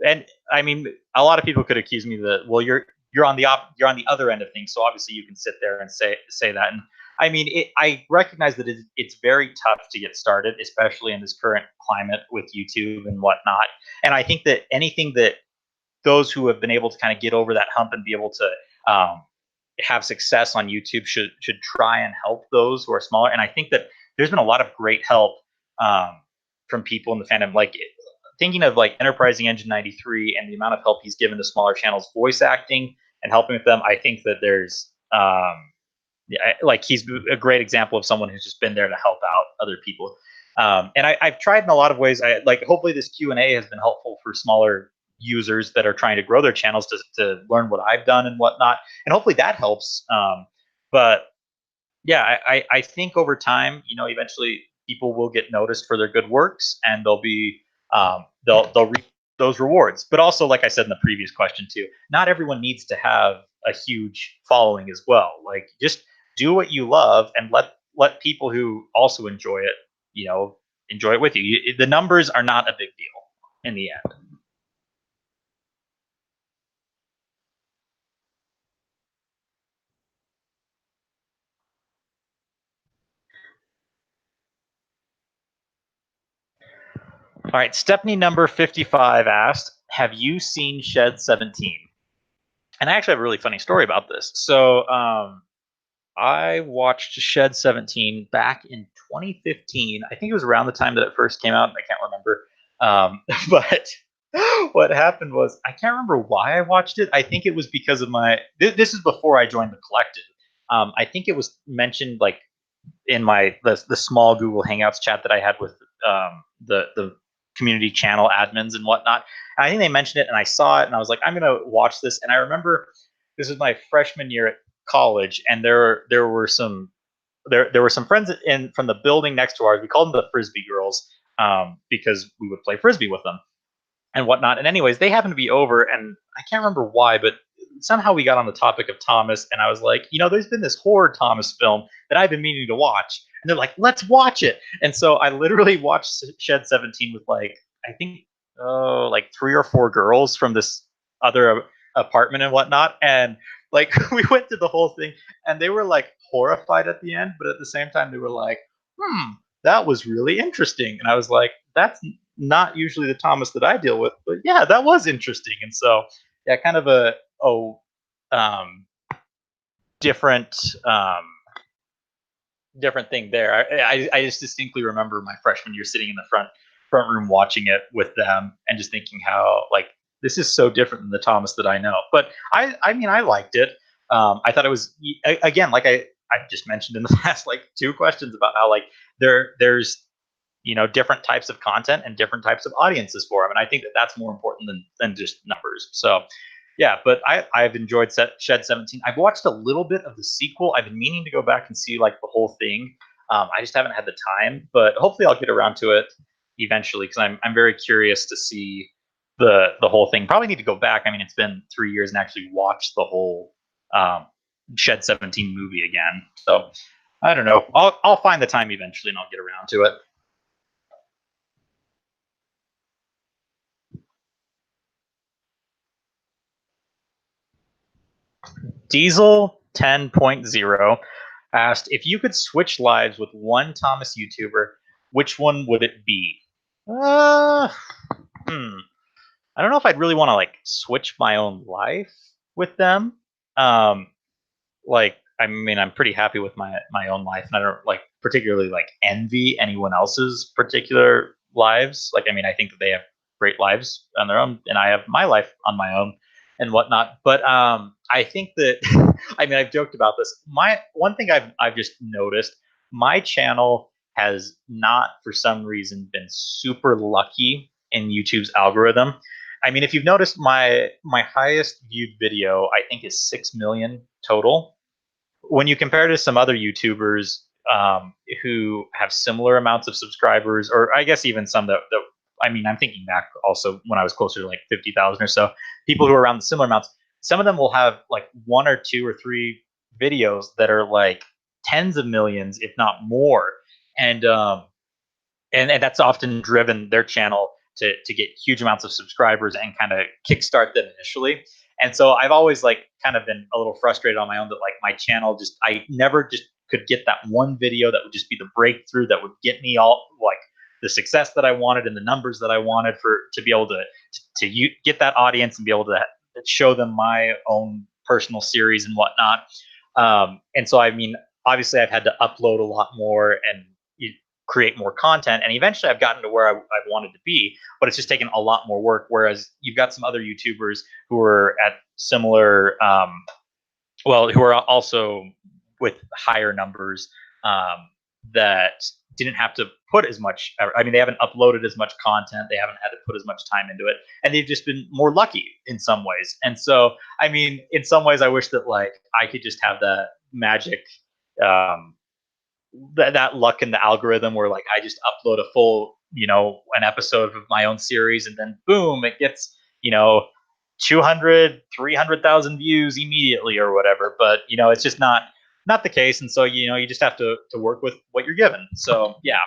And I mean, a lot of people could accuse me that, well, you're on you're on the other end of things, so obviously you can sit there and say that. And I mean, I recognize that it's very tough to get started, especially in this current climate with YouTube and whatnot. And I think that anything that those who have been able to kind of get over that hump and be able to have success on YouTube should try and help those who are smaller. And I think that there's been a lot of great help from people in the fandom, like thinking of like Enterprising Engine 93 and the amount of help he's given to smaller channels, voice acting and helping with them. I think that there's like he's a great example of someone who's just been there to help out other people. And I've tried in a lot of ways. I like hopefully this Q&A has been helpful for smaller users that are trying to grow their channels to learn what I've done and whatnot, and hopefully that helps. But yeah, I think over time, eventually people will get noticed for their good works, and they'll be they'll reap those rewards. But also, like I said in the previous question too, not everyone needs to have a huge following as well. Like just do what you love and let people who also enjoy it, enjoy it with you. The numbers are not a big deal in the end. All right, Stephanie number 55 asked, "Have you seen Shed 17?" And I actually have a really funny story about this. So, I watched Shed 17 back in 2015. I think it was around the time that it first came out. I can't remember. But what happened was I can't remember why I watched it. I think it was because of this is before I joined the collective. I think it was mentioned like in the small Google Hangouts chat that I had with the community channel admins and whatnot. And I think they mentioned it, and I saw it, and I was like, I'm gonna watch this. And I remember this was my freshman year at college, and there were some friends from the building next to ours. We called them the Frisbee girls because we would play frisbee with them and whatnot. And anyways, they happened to be over, and I can't remember why, but somehow we got on the topic of Thomas, and I was like, there's been this horror Thomas film that I've been meaning to watch, and they're like, let's watch it. And so I literally watched Shed 17 with like I think like 3 or 4 girls from this other apartment and whatnot, and like we went through the whole thing, and they were like horrified at the end, but at the same time they were like, that was really interesting. And I was like, that's not usually the Thomas that I deal with, but yeah, that was interesting. And so, yeah, kind of a um, different different thing there. I just distinctly remember my freshman year sitting in the front room watching it with them and just thinking how like this is so different than the Thomas that I know. But I mean I liked it. I thought it was again like I just mentioned in the past like 2 questions about how like there's different types of content and different types of audiences for them, and I think that that's more important than just numbers. So yeah, but I've enjoyed Shed 17. I've watched a little bit of the sequel. I've been meaning to go back and see like the whole thing. I just haven't had the time, but hopefully I'll get around to it eventually because I'm very curious to see the whole thing. Probably need to go back. I mean, it's been 3 years and actually watch the whole um, Shed 17 movie again. So I don't know. I'll find the time eventually and I'll get around to it. Diesel 10.0 asked, if you could switch lives with one Thomas YouTuber, which one would it be? I don't know if I'd really want to like switch my own life with them. Um, like, I mean, I'm pretty happy with my own life, and I don't like particularly like envy anyone else's particular lives. Like, I mean, I think that they have great lives on their own, and I have my life on my own and whatnot. But I think that I mean I've joked about this. My one thing I've just noticed, my channel has not for some reason been super lucky in YouTube's algorithm. I mean, if you've noticed, my highest viewed video I think is 6 million total. When you compare to some other YouTubers who have similar amounts of subscribers, or I guess even some that I mean, I'm thinking back also when I was closer to like 50,000 or so, people who are around the similar amounts, some of them will have like one or two or three videos that are like tens of millions, if not more. And and that's often driven their channel to get huge amounts of subscribers and kind of kickstart them initially. And so I've always like kind of been a little frustrated on my own that like my channel just I never just could get that one video that would just be the breakthrough that would get me all like the success that I wanted and the numbers that I wanted for to be able to get that audience and be able to show them my own personal series and whatnot. And so I mean, obviously I've had to upload a lot more and create more content, and eventually I've gotten to where I wanted to be, but it's just taken a lot more work. Whereas you've got some other YouTubers who are at similar well, who are also with higher numbers, that didn't have to put as much, I mean, they haven't uploaded as much content, they haven't had to put as much time into it, and they've just been more lucky in some ways. And so I mean, in some ways I wish that like I could just have that magic, um that luck in the algorithm where like I just upload a full, an episode of my own series, and then boom, it gets, 200, 300,000 views immediately or whatever. But it's just not the case. And so you just have to work with what you're given. So yeah.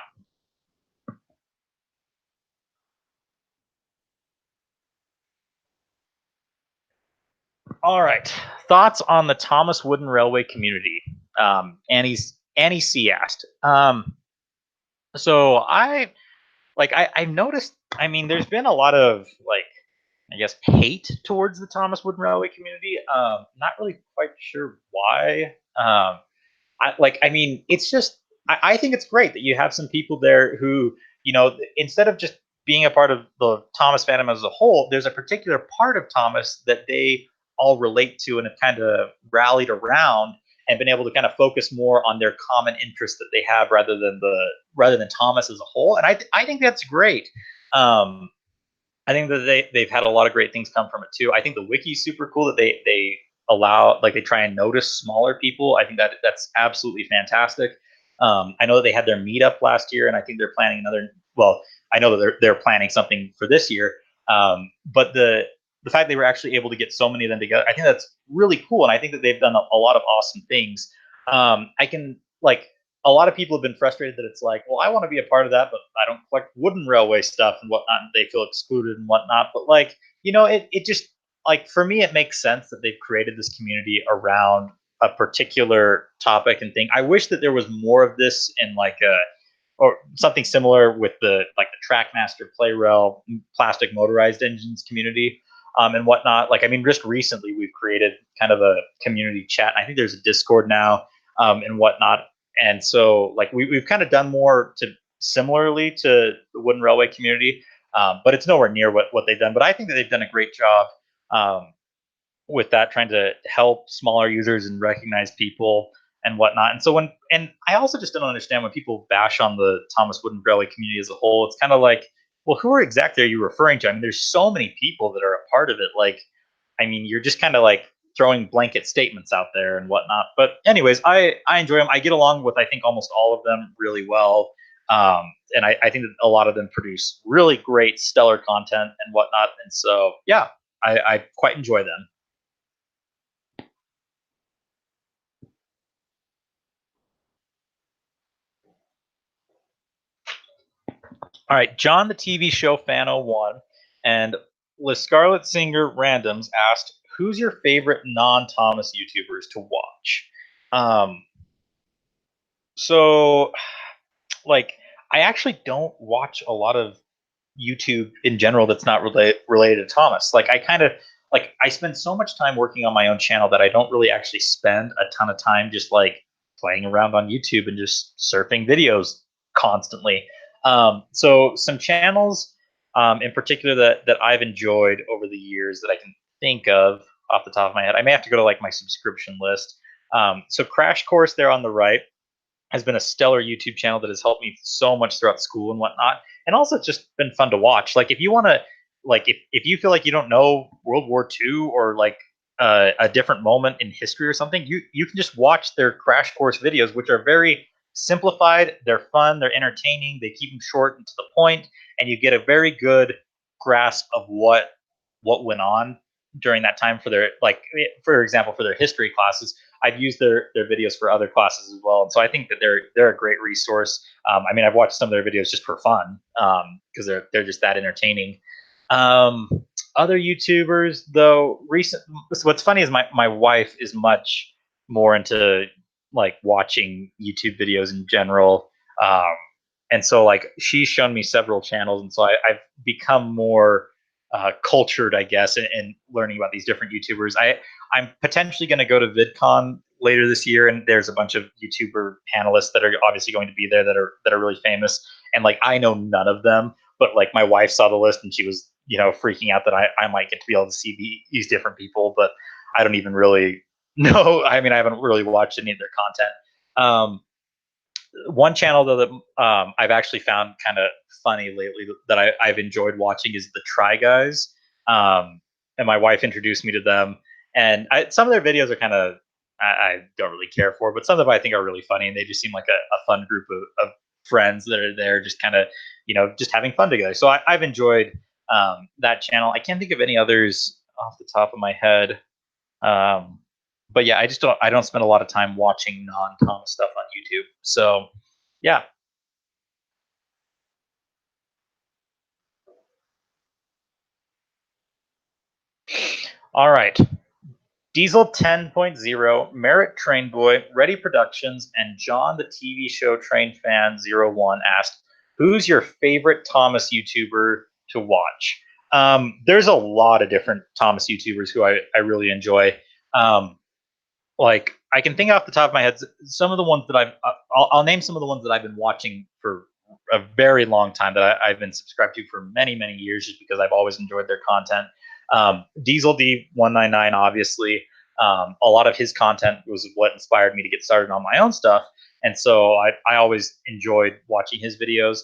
All right, thoughts on the Thomas Wooden Railway community? Annie C asked. So I've noticed, I mean, there's been a lot of like, I guess, hate towards the Thomas Wooden Railway community. Not really quite sure why. I mean, it's just I think it's great that you have some people there who, instead of just being a part of the Thomas fandom as a whole, there's a particular part of Thomas that they all relate to and have kind of rallied around and been able to kind of focus more on their common interests that they have rather than Thomas as a whole. And I think that's great. Um, I think that they've had a lot of great things come from it too. I think the wiki is super cool that they allow, like, they try and notice smaller people. I think that's absolutely fantastic. I know that they had their meetup last year, and I think they're planning another. Well, I know that they're planning something for this year. But the fact they were actually able to get so many of them together, I think that's really cool, and I think that they've done a lot of awesome things. I can like a lot of people have been frustrated that it's like, well, I want to be a part of that, but I don't collect wooden railway stuff and whatnot, and they feel excluded and whatnot. But like, it just like for me, it makes sense that they've created this community around a particular topic and thing. I wish that there was more of this in like a or something similar with the Trackmaster Play Rail plastic motorized engines community. And whatnot. Like, I mean, just recently we've created kind of a community chat. I think there's a Discord now, and whatnot. And so like we've kind of done more to similarly to the wooden railway community, but it's nowhere near what they've done. But I think that they've done a great job, with that, trying to help smaller users and recognize people and whatnot. And so and I also just don't understand when people bash on the Thomas Wooden Railway community as a whole. It's kind of like, well, who exactly are you referring to? I mean, there's so many people that are a part of it. Like, I mean, you're just kind of like throwing blanket statements out there and whatnot. But anyways, I enjoy them. I get along with, I think, almost all of them really well. And I think that a lot of them produce really great, stellar content and whatnot. And so, yeah, I quite enjoy them. All right, John the TV show fan 01 and Le Scarlet Singer Randoms asked, "Who's your favorite non-Thomas YouTubers to watch?" Um, so, like, I actually don't watch a lot of YouTube in general that's not related to Thomas. Like, I kind of like I spend so much time working on my own channel that I don't really actually spend a ton of time just like playing around on YouTube and just surfing videos constantly. So some channels in particular that I've enjoyed over the years that I can think of off the top of my head. I may have to go to like my subscription list. So Crash Course there on the right has been a stellar YouTube channel that has helped me so much throughout school and whatnot. And also it's just been fun to watch. Like if you want to, like if you feel like you don't know World War II or like a different moment in history or something, you can just watch their Crash Course videos, which are very simplified. They're fun. They're entertaining. They keep them short and to the point, and you get a very good grasp of what went on during that time for their, like, for example, for their history classes. I've used their videos for other classes as well, and so I think that they're a great resource. I mean, I've watched some of their videos just for fun because they're just that entertaining. Um, Other YouTubers though, recent. What's funny is my wife is much more into like watching YouTube videos in general, and so like she's shown me several channels, and so I've become more cultured, I guess, in learning about these different YouTubers. I'm potentially going to go to VidCon later this year, and there's a bunch of YouTuber panelists that are obviously going to be there that are really famous, and like I know none of them, but like my wife saw the list and she was freaking out that I might get to be able to see these different people, but I don't even really know. I mean, I haven't really watched any of their content. One channel though that I've actually found kind of funny lately that I've enjoyed watching is the Try Guys, and my wife introduced me to them. And some of their videos are kind of I don't really care for, but some of them I think are really funny, and they just seem like a fun group of friends that are there, just kind of just having fun together. So I've enjoyed that channel. I can't think of any others off the top of my head. Um, but yeah, I don't spend a lot of time watching non-Thomas stuff on YouTube. So yeah. All right. Diesel 10.0, Merritt Train Boy, Ready Productions, and John the TV show Train Fan 01 asked, who's your favorite Thomas YouTuber to watch? There's a lot of different Thomas YouTubers who I really enjoy. Um, like I can think off the top of my head some of the ones that I'll name some of the ones that I've been watching for a very long time that I've been subscribed to for many years just because I've always enjoyed their content. Diesel D199, obviously, a lot of his content was what inspired me to get started on my own stuff, and so I always enjoyed watching his videos.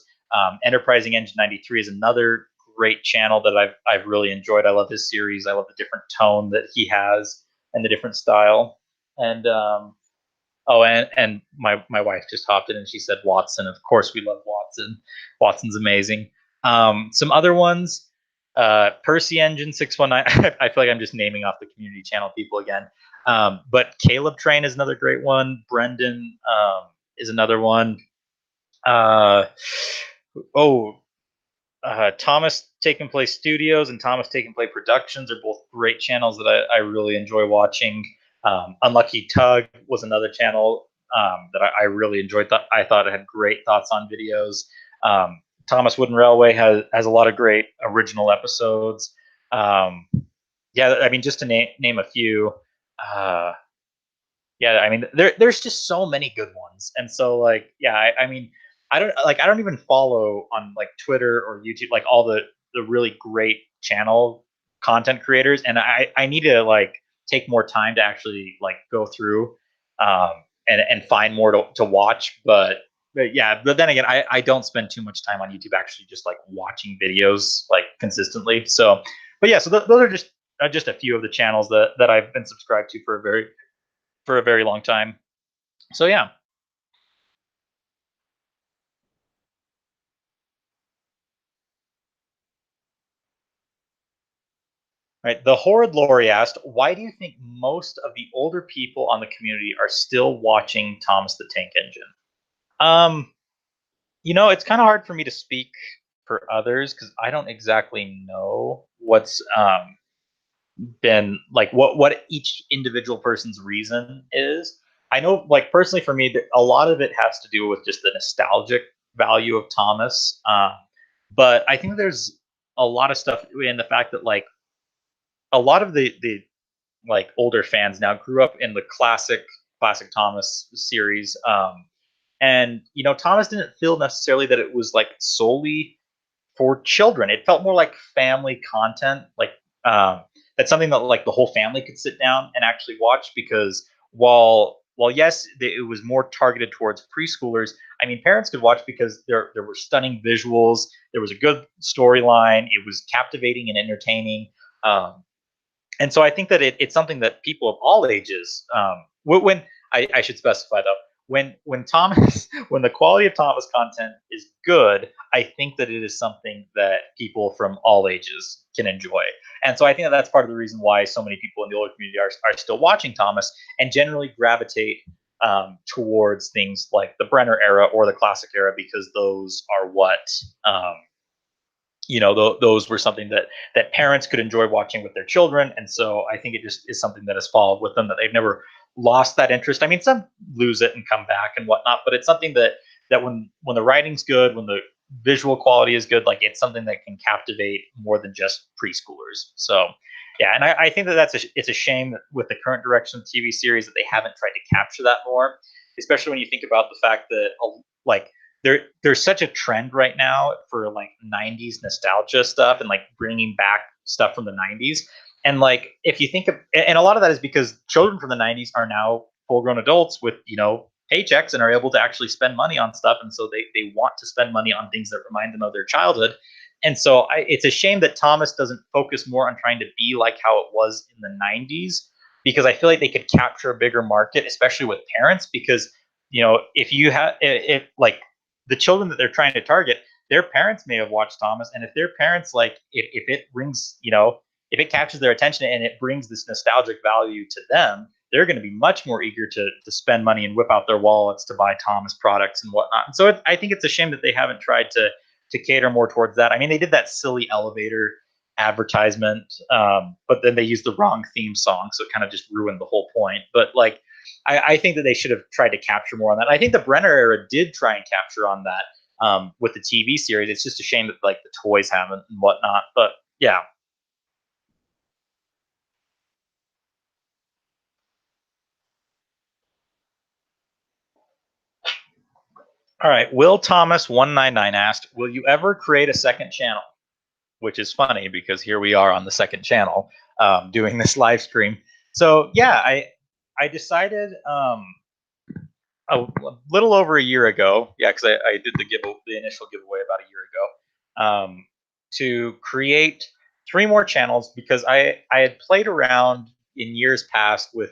Enterprising Engine 93 is another great channel that I've really enjoyed. I love his series. I love the different tone that he has and the different style. And oh, and my wife just hopped in and she said Watson. Of course, we love Watson. Watson's amazing. Some other ones, Percy Engine 619. I feel like I'm just naming off the community channel people again. But Caleb Train is another great one. Brendan is another one. Uh, oh, Thomas Taken Place Studios and Thomas Taken Play Productions are both great channels that I really enjoy watching. Unlucky Tug was another channel that I really enjoyed. I thought it had great thoughts on videos. Thomas Wooden Railway has a lot of great original episodes. Yeah, I mean, just to name a few. Uh, yeah, I mean, there's just so many good ones, and so like, yeah, I mean, I don't even follow on like Twitter or YouTube like all the really great channel content creators, and I need to like take more time to actually like go through um and find more to watch, but yeah, but then again, I don't spend too much time on YouTube actually just like watching videos like consistently. So, but yeah, so those are just a few of the channels that I've been subscribed to for a very long time. So yeah. Right. The Horrid Lori asked, why do you think most of the older people on the community are still watching Thomas the Tank Engine? Um, it's kind of hard for me to speak for others because I don't exactly know what's been like what each individual person's reason is. I know, like personally for me, that a lot of it has to do with just the nostalgic value of Thomas. But I think there's a lot of stuff in the fact that like a lot of the like older fans now grew up in the classic Thomas series. And Thomas didn't feel necessarily that it was like solely for children. It felt more like family content, like um, that's something that like the whole family could sit down and actually watch. Because while yes, it was more targeted towards preschoolers. I mean, parents could watch because there were stunning visuals, there was a good storyline, it was captivating and entertaining. Um, and so I think that it's something that people of all ages, when I should specify though, when Thomas, when the quality of Thomas content is good, I think that it is something that people from all ages can enjoy. And so I think that that's part of the reason why so many people in the older community are still watching Thomas and generally gravitate towards things like the Brenner era or the classic era, because those are what um, those were something that parents could enjoy watching with their children. And so I think it just is something that has followed with them, that they've never lost that interest. I mean, some lose it and come back and whatnot, but it's something that when the writing's good, when the visual quality is good, like it's something that can captivate more than just preschoolers. So yeah, and I think that it's a shame that with the current direction of the TV series that they haven't tried to capture that more, especially when you think about the fact that like there's such a trend right now for like 90s nostalgia stuff and like bringing back stuff from the 90s. And like if you think of, and a lot of that is because children from the 90s are now full grown adults with paychecks and are able to actually spend money on stuff, and so they want to spend money on things that remind them of their childhood. And so it's a shame that Thomas doesn't focus more on trying to be like how it was in the 90s, because I feel like they could capture a bigger market, especially with parents. Because if you have, if like the children that they're trying to target, their parents may have watched Thomas, and if their parents, like, if it brings, if it captures their attention and it brings this nostalgic value to them, they're going to be much more eager to spend money and whip out their wallets to buy Thomas products and whatnot. And so I think it's a shame that they haven't tried to cater more towards that. I mean, they did that silly elevator advertisement, but then they used the wrong theme song, so it kind of just ruined the whole point. But like, I think that they should have tried to capture more on that. I think the Brenner era did try and capture on that with the TV series. It's just a shame that like the toys haven't and whatnot. But yeah. All right. Will Thomas 199 asked, "Will you ever create a second channel?" Which is funny because here we are on the second channel doing this live stream. So yeah, I decided a little over a year ago. Yeah, because I did the initial giveaway about a year ago, to create three more channels, because I had played around in years past with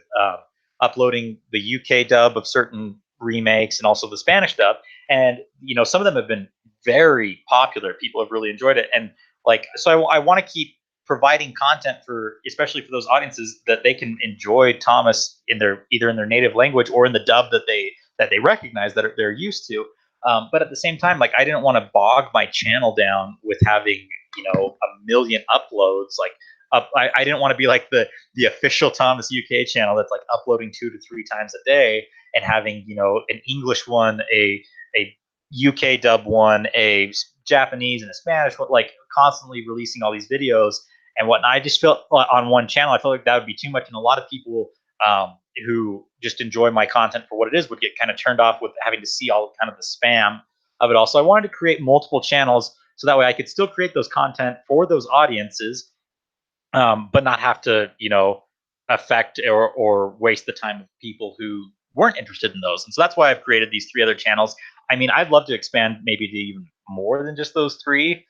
uploading the UK dub of certain remakes and also the Spanish dub, and some of them have been very popular. People have really enjoyed it, and like so I want to keep providing content for, especially for those audiences, that they can enjoy Thomas in their either in their native language or in the dub that they recognize, that they're used to. But at the same time, like I didn't want to bog my channel down with having a million uploads. Like I didn't want to be like the official Thomas UK channel that's like uploading 2 to 3 times a day and having an English one, a UK dub one, a Japanese and a Spanish one, like constantly releasing all these videos and whatnot. I just felt on one channel, I felt like that would be too much, and a lot of people who just enjoy my content for what it is would get kind of turned off with having to see all kind of the spam of it all. So I wanted to create multiple channels so that way I could still create those content for those audiences, but not have to, affect or waste the time of people who weren't interested in those. And so that's why I've created these three other channels. I mean, I'd love to expand maybe to even more than just those three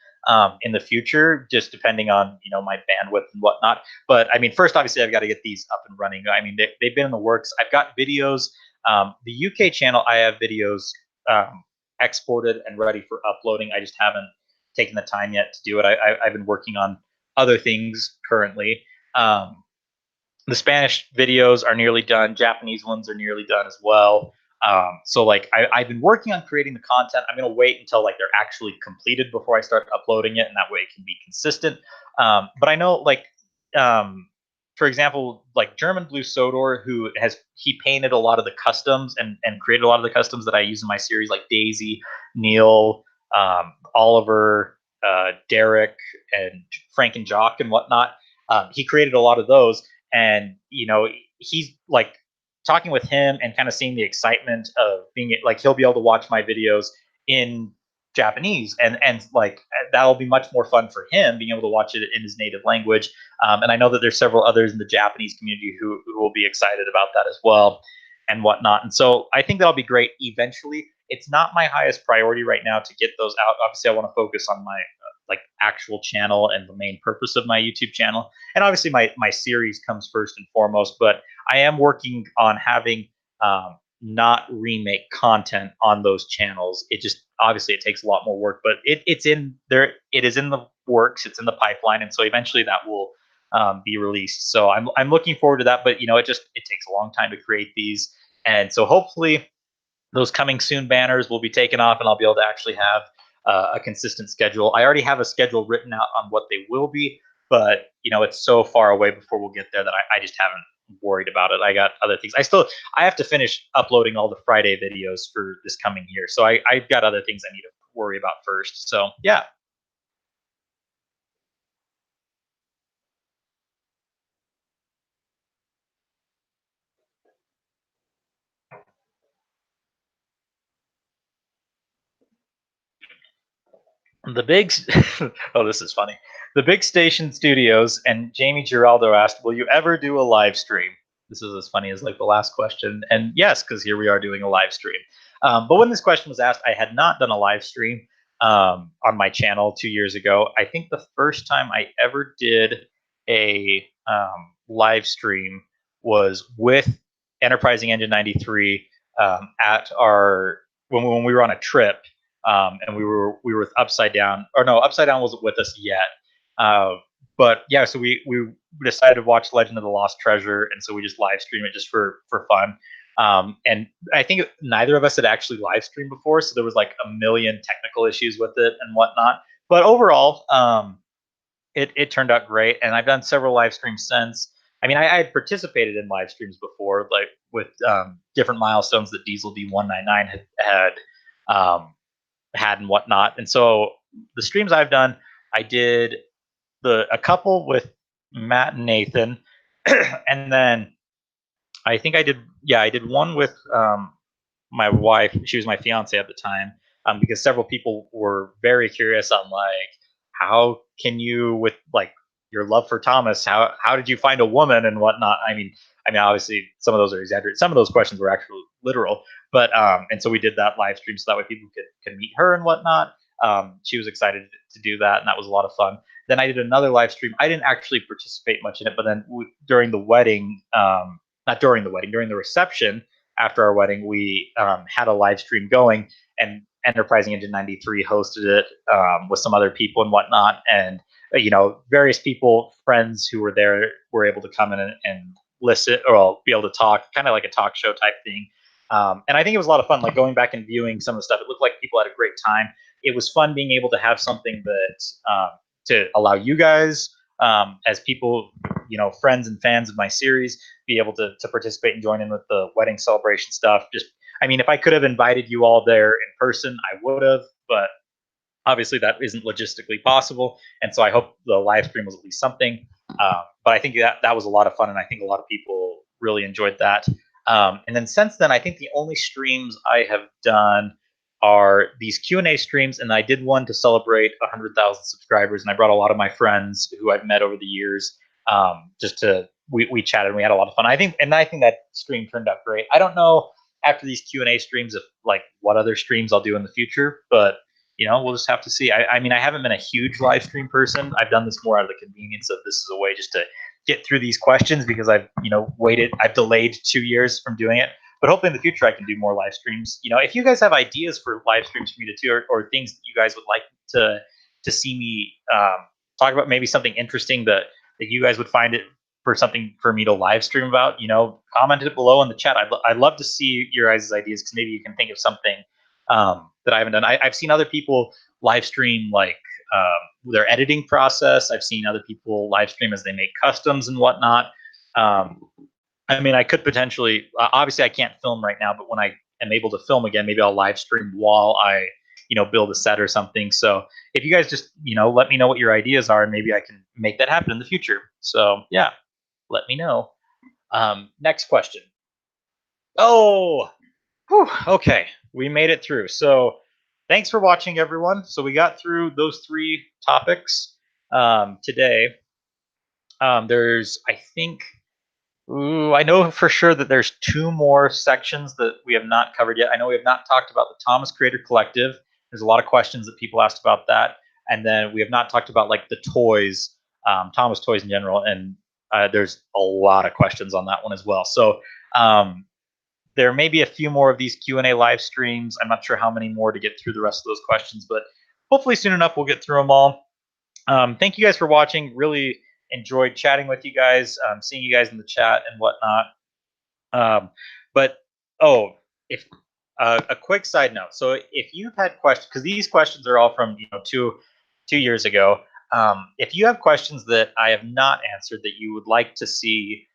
in the future, just depending on my bandwidth and whatnot. But I mean, first, obviously, I've got to get these up and running. I mean, they've been in the works. I've got videos. The UK channel, I have videos exported and ready for uploading. I just haven't taken the time yet to do it. I've been working on other things currently. The Spanish videos are nearly done. Japanese ones are nearly done as well. So like I've been working on creating the content. I'm gonna wait until like they're actually completed before I start uploading it, and that way it can be consistent. But I know like for example, like German Blue Sodor, he painted a lot of the customs and created a lot of the customs that I use in my series, like Daisy, Neil, Oliver, Derek, and Frank and Jock and whatnot. He created a lot of those, and he's like talking with him and kind of seeing the excitement of being like he'll be able to watch my videos in Japanese, and like that'll be much more fun for him being able to watch it in his native language. And I know that there's several others in the Japanese community who will be excited about that as well, and whatnot. And so I think that'll be great eventually. It's not my highest priority right now to get those out. Obviously, I want to focus on my like actual channel and the main purpose of my YouTube channel. And obviously, my series comes first and foremost. But I am working on having not remake content on those channels. It just obviously it takes a lot more work, but it's in there. It is in the works. It's in the pipeline, and so eventually that will be released. So I'm looking forward to that. But you know, it takes a long time to create these, and so hopefully those coming soon banners will be taken off, and I'll be able to actually have a consistent schedule. I already have a schedule written out on what they will be, but you know, it's so far away before we'll get there that I just haven't worried about it. I got other things. I have to finish uploading all the Friday videos for this coming year, so I've got other things I need to worry about first. So yeah. The big, oh, this is funny. The big station studios and Jamie Giraldo asked, "Will you ever do a live stream?" This is as funny as like the last question, and yes, because here we are doing a live stream. But when this question was asked, I had not done a live stream on my channel 2 years ago. I think the first time I ever did a live stream was with Enterprising Engine 93 at our when we were on a trip, and we were with Upside Down, or no, Upside Down wasn't with us yet. But yeah, so we decided to watch Legend of the Lost Treasure, and so we just live stream it just for fun. And I think neither of us had actually live streamed before, so there was like a million technical issues with it and whatnot. But overall, it turned out great, and I've done several live streams since. I mean, I had participated in live streams before, like with different milestones that Diesel D199 um, had and whatnot. And so the streams I've done, I did a couple with Matt and Nathan, and then I think I did one with my wife. She was my fiance at the time, because several people were very curious on like how can you with like your love for Thomas, how did you find a woman and whatnot. I mean obviously some of those are exaggerated, some of those questions were actually literal, but and so we did that live stream so that way people could meet her and whatnot. She was excited to do that, and that was a lot of fun. Then I did another live stream. I didn't actually participate much in it, but then during the wedding, not during the wedding, during the reception after our wedding, we had a live stream going, and Enterprising Engine 93 hosted it with some other people and whatnot. And, you know, various people, friends who were there were able to come in and listen, or be able to talk, kind of like a talk show type thing. And I think it was a lot of fun, like going back and viewing some of the stuff. It looked like people had a great time. It was fun being able to have something that to allow you guys, as people, you know, friends and fans of my series, be able to participate and join in with the wedding celebration stuff. Just, I mean, if I could have invited you all there in person, I would have, but obviously that isn't logistically possible. And so I hope the live stream was at least something. But I think that was a lot of fun, and I think a lot of people really enjoyed that. And then since then, I think the only streams I have done are these Q&A streams, and I did one to celebrate 100,000 subscribers, and I brought a lot of my friends who I've met over the years, just to we chatted and we had a lot of fun. I think that stream turned out great. I don't know after these Q&A streams if like what other streams I'll do in the future, but you know, we'll just have to see. I mean, I haven't been a huge live stream person. I've done this more out of the convenience of this is a way just to get through these questions, because I've, you know, I've delayed 2 years from doing it. But hopefully in the future I can do more live streams. You know, if you guys have ideas for live streams for me to do, or things that you guys would like to see me talk about, maybe something interesting that you guys would find it for something for me to live stream about, you know, comment it below in the chat. I'd love to see your guys' ideas, because maybe you can think of something that I haven't done. I've seen other people live stream like their editing process. I've seen other people live stream as they make customs and whatnot. I mean, I could potentially, obviously I can't film right now, but when I am able to film again, maybe I'll live stream while I, you know, build a set or something. So if you guys just, you know, let me know what your ideas are, and maybe I can make that happen in the future. So yeah, let me know. Next question. Oh, whew, okay, we made it through. So thanks for watching, everyone. So we got through those 3 topics today. There's, I think, I know for sure that there's 2 more sections that we have not covered yet. I know we have not talked about the Thomas Creator Collective. There's a lot of questions that people asked about that, and then we have not talked about like the toys, Thomas toys in general, and there's a lot of questions on that one as well. So there may be a few more of these Q&A live streams. I'm not sure how many more to get through the rest of those questions, but hopefully soon enough we'll get through them all. Thank you guys for watching. Really enjoyed chatting with you guys, seeing you guys in the chat and whatnot. But oh, if a quick side note. So if you've had questions, because these questions are all from 2 years ago. If you have questions that I have not answered that you would like to see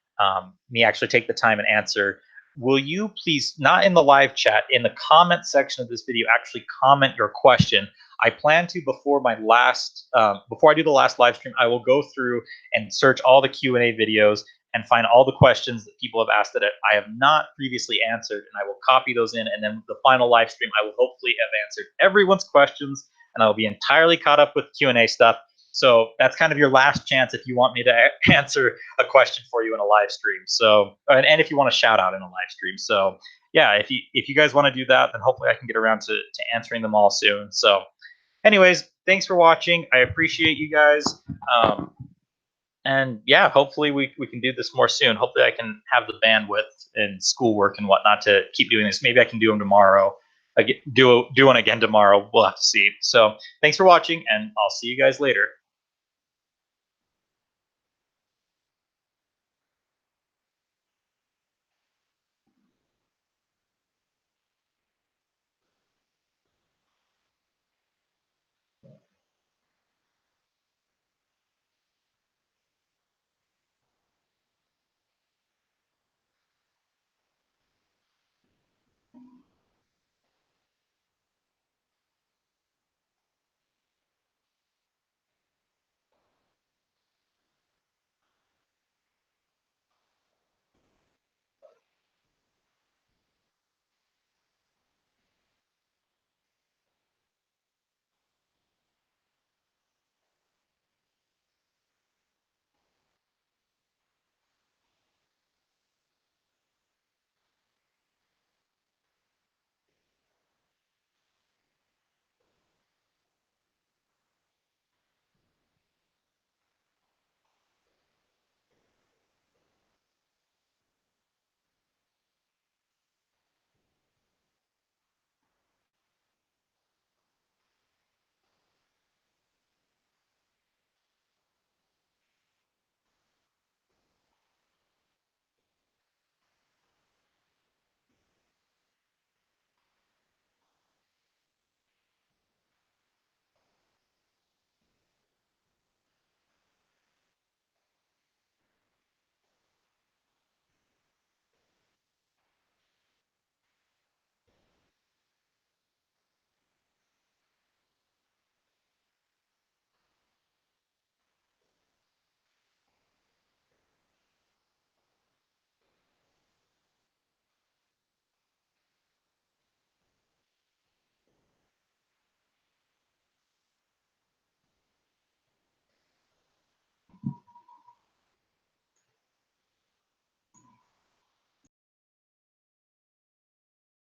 me actually take the time and answer, will you please, not in the live chat, in the comment section of this video, actually comment your question. I plan to, before I do the last live stream, I will go through and search all the Q&A videos and find all the questions that people have asked that I have not previously answered, and I will copy those in, and then the final live stream, I will hopefully have answered everyone's questions, and I'll be entirely caught up with Q&A stuff. So that's kind of your last chance if you want me to answer a question for you in a live stream. So, and if you want a shout out in a live stream. So yeah, if you guys want to do that, then hopefully I can get around to answering them all soon. So anyways, thanks for watching. I appreciate you guys. And yeah, hopefully we can do this more soon. Hopefully I can have the bandwidth and schoolwork and whatnot to keep doing this. Maybe I can do them tomorrow. Do one again tomorrow. We'll have to see. So thanks for watching, and I'll see you guys later.